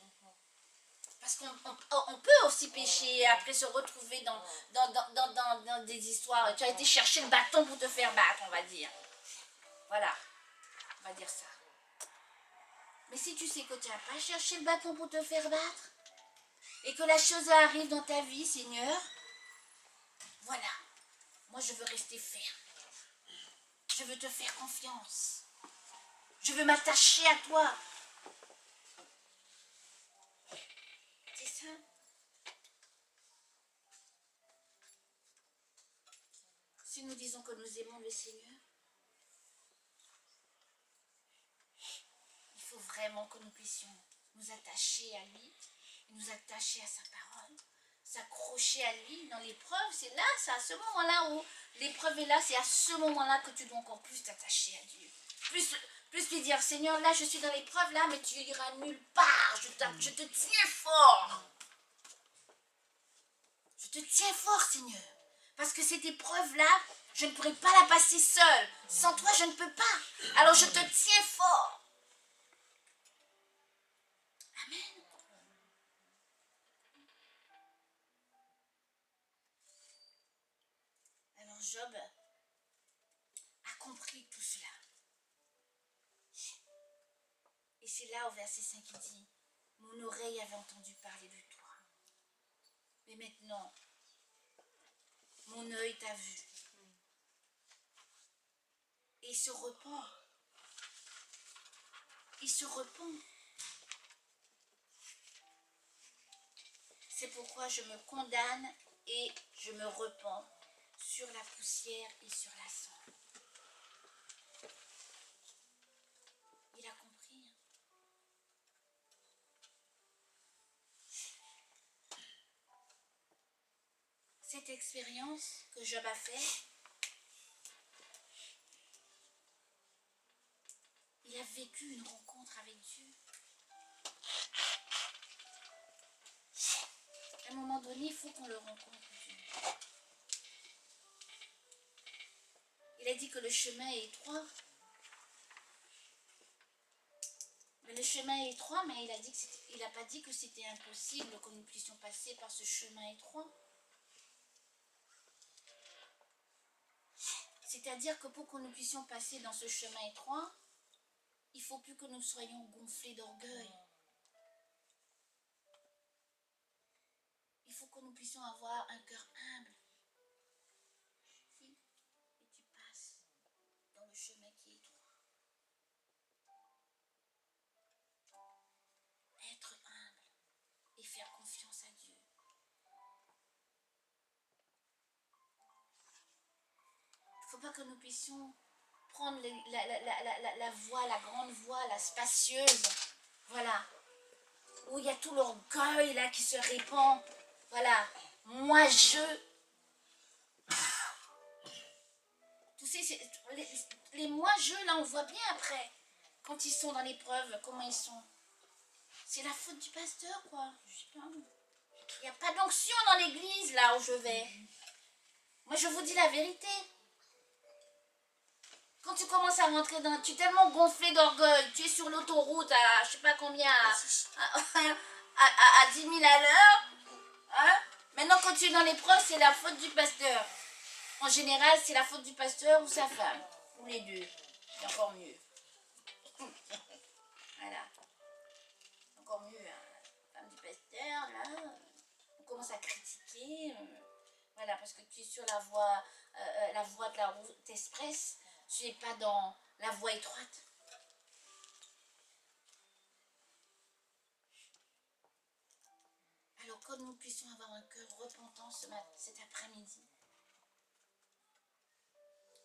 parce qu'on peut aussi pécher et après se retrouver dans des histoires. Tu as été chercher le bâton pour te faire battre, on va dire. Voilà, on va dire ça. Mais si tu sais que tu n'as pas cherché le bâton pour te faire battre, et que la chose arrive dans ta vie, Seigneur, voilà, moi je veux rester ferme. Je veux te faire confiance. Je veux m'attacher à toi. C'est ça. Si nous disons que nous aimons le Seigneur, il faut vraiment que nous puissions nous attacher à lui, nous attacher à sa parole, s'accrocher à lui dans l'épreuve. C'est là, c'est à ce moment-là où l'épreuve est là, c'est à ce moment-là que tu dois encore plus t'attacher à Dieu. Plus lui dire, Seigneur, là je suis dans l'épreuve, là, mais tu iras nulle part, je te tiens fort. Je te tiens fort, Seigneur. Parce que cette épreuve-là, je ne pourrai pas la passer seule. Sans toi, je ne peux pas. Alors je te tiens fort. Amen. Alors Job a compris tout cela. Et c'est là au verset 5 qui dit, mon oreille avait entendu parler de toi. Mais maintenant, mon œil t'a vu. Et il se repent. Il se repent. C'est pourquoi je me condamne et je me repens sur la poussière et sur la cendre. Il a compris. Cette expérience que Job a faite, il a vécu une rencontre avec Dieu. À un moment donné, il faut qu'on le rencontre, Dieu. Il a dit que le chemin est étroit. Mais le chemin est étroit, mais il n'a pas dit que c'était impossible que nous puissions passer par ce chemin étroit. C'est-à-dire que pour que nous puissions passer dans ce chemin étroit, il ne faut plus que nous soyons gonflés d'orgueil. Il faut que nous puissions avoir un cœur humble. Et tu passes dans le chemin qui est étroit. Être humble et faire confiance à Dieu. Il ne faut pas que nous puissions prendre la voie, la grande voie, la spacieuse. Voilà. Où il y a tout l'orgueil là qui se répand. Voilà. Moi, je... Tu sais, les moi-je, là, on voit bien après. Quand ils sont dans l'épreuve, comment ils sont. C'est la faute du pasteur, quoi. Je sais pas. Il n'y a pas d'onction dans l'église, là où je vais. Moi, je vous dis la vérité. Quand tu commences à rentrer dans... Tu es tellement gonflé d'orgueil. Tu es sur l'autoroute à, je sais pas combien, à 10 000 à l'heure. Hein? Maintenant, quand tu es dans l'épreuve, c'est la faute du pasteur. En général, c'est la faute du pasteur ou sa femme. Ou les deux. C'est encore mieux. Voilà. Encore mieux, hein. La femme du pasteur, là, on commence à critiquer. Voilà, parce que tu es sur la voie de la route express. Tu n'es pas dans la voie étroite. Alors que nous puissions avoir un cœur repentant cet après-midi.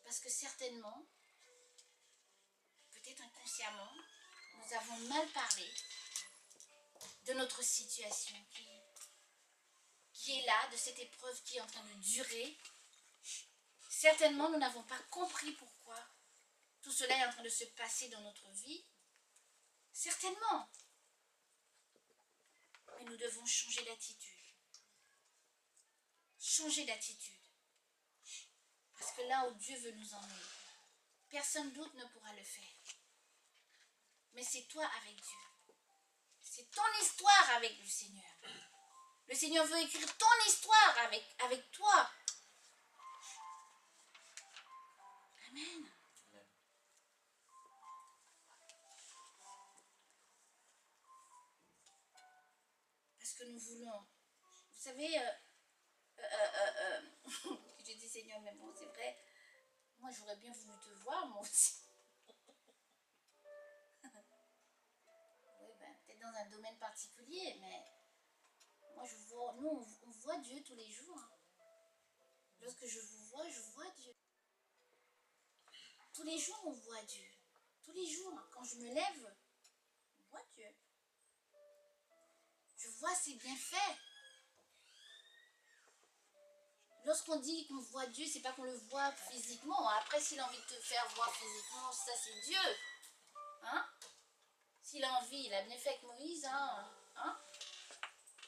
Parce que certainement, peut-être inconsciemment, nous avons mal parlé de notre situation qui est là, de cette épreuve qui est en train de durer. Certainement, nous n'avons pas compris pourquoi tout cela est en train de se passer dans notre vie. Certainement. Mais nous devons changer d'attitude. Changer d'attitude. Parce que là où Dieu veut nous emmener, personne d'autre ne pourra le faire. Mais c'est toi avec Dieu. C'est ton histoire avec le Seigneur. Le Seigneur veut écrire ton histoire avec toi. Amen. Parce que nous voulons. Vous savez, je dis Seigneur, mais bon, c'est vrai. Moi, j'aurais bien voulu te voir, moi aussi. Oui, ben, peut-être dans un domaine particulier, mais moi, nous, on voit Dieu tous les jours. Lorsque je vous vois, je vois Dieu. Tous les jours, on voit Dieu. Tous les jours, quand je me lève, on voit Dieu. Je vois ses bienfaits. Lorsqu'on dit qu'on voit Dieu, c'est pas qu'on le voit physiquement. Après, s'il a envie de te faire voir physiquement, ça c'est Dieu. Hein? S'il a envie, il a bien fait avec Moïse. Hein?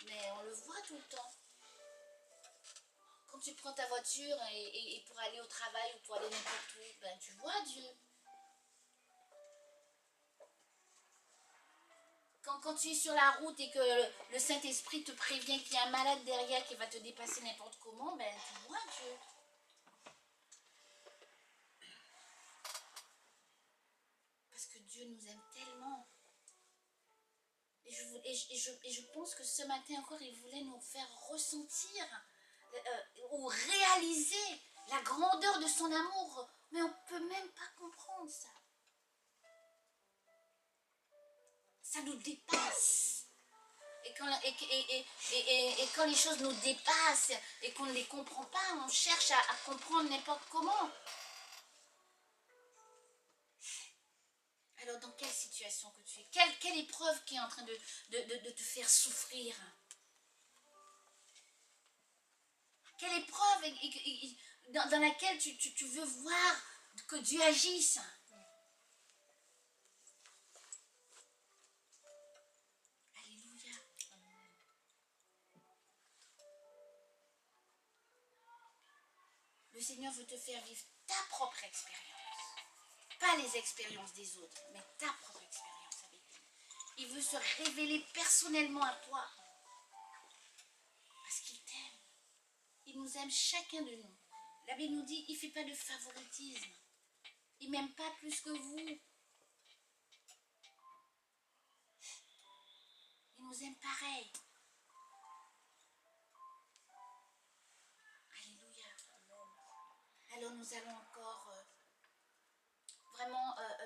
Mais on le voit tout le temps. Quand tu prends ta voiture et pour aller au travail ou pour aller n'importe où, ben, tu vois Dieu. Quand tu es sur la route et que le Saint-Esprit te prévient qu'il y a un malade derrière qui va te dépasser n'importe comment, ben, tu vois Dieu. Parce que Dieu nous aime tellement. Et je pense que ce matin encore, il voulait nous faire ressentir ou réaliser la grandeur de son amour. Mais on ne peut même pas comprendre ça. Ça nous dépasse. Et quand les choses nous dépassent et qu'on ne les comprend pas, on cherche à comprendre n'importe comment. Alors dans quelle situation que tu es? Quelle épreuve qui est en train de te faire souffrir? Quelle épreuve dans laquelle tu veux voir que Dieu agisse? Alléluia. Le Seigneur veut te faire vivre ta propre expérience. Pas les expériences des autres, mais ta propre expérience avec lui. Il veut se révéler personnellement à toi. Parce qu'il t'aime. Il nous aime chacun de nous. La Bible nous dit, il ne fait pas de favoritisme. Il ne m'aime pas plus que vous. Il nous aime pareil. Alléluia. Alors nous allons encore...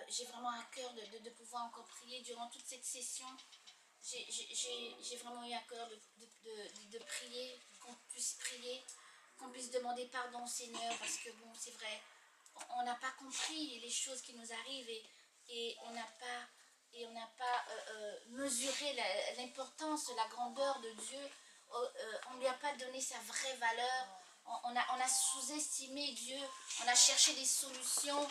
j'ai vraiment à cœur de pouvoir encore prier durant toute cette session. J'ai vraiment eu à cœur de prier, qu'on puisse prier, qu'on puisse demander pardon au Seigneur, parce que bon, c'est vrai, on n'a pas compris les choses qui nous arrivent et on n'a pas mesuré l'importance, la grandeur de Dieu. On ne lui a pas donné sa vraie valeur. On a sous-estimé Dieu, on a cherché des solutions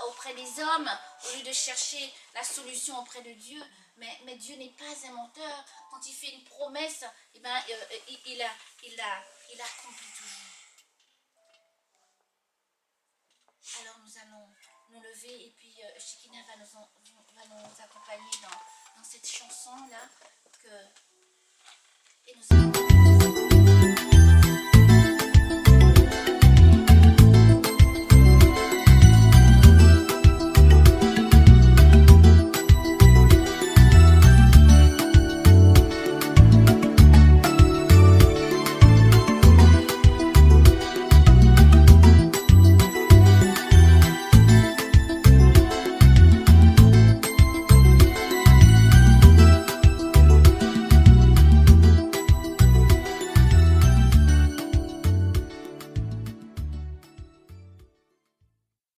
auprès des hommes au lieu de chercher la solution auprès de Dieu. Mais Dieu n'est pas un menteur. Quand il fait une promesse, eh ben, il accomplit toujours. Alors nous allons nous lever et puis Shekinah va nous accompagner dans cette chanson-là. Et nous allons...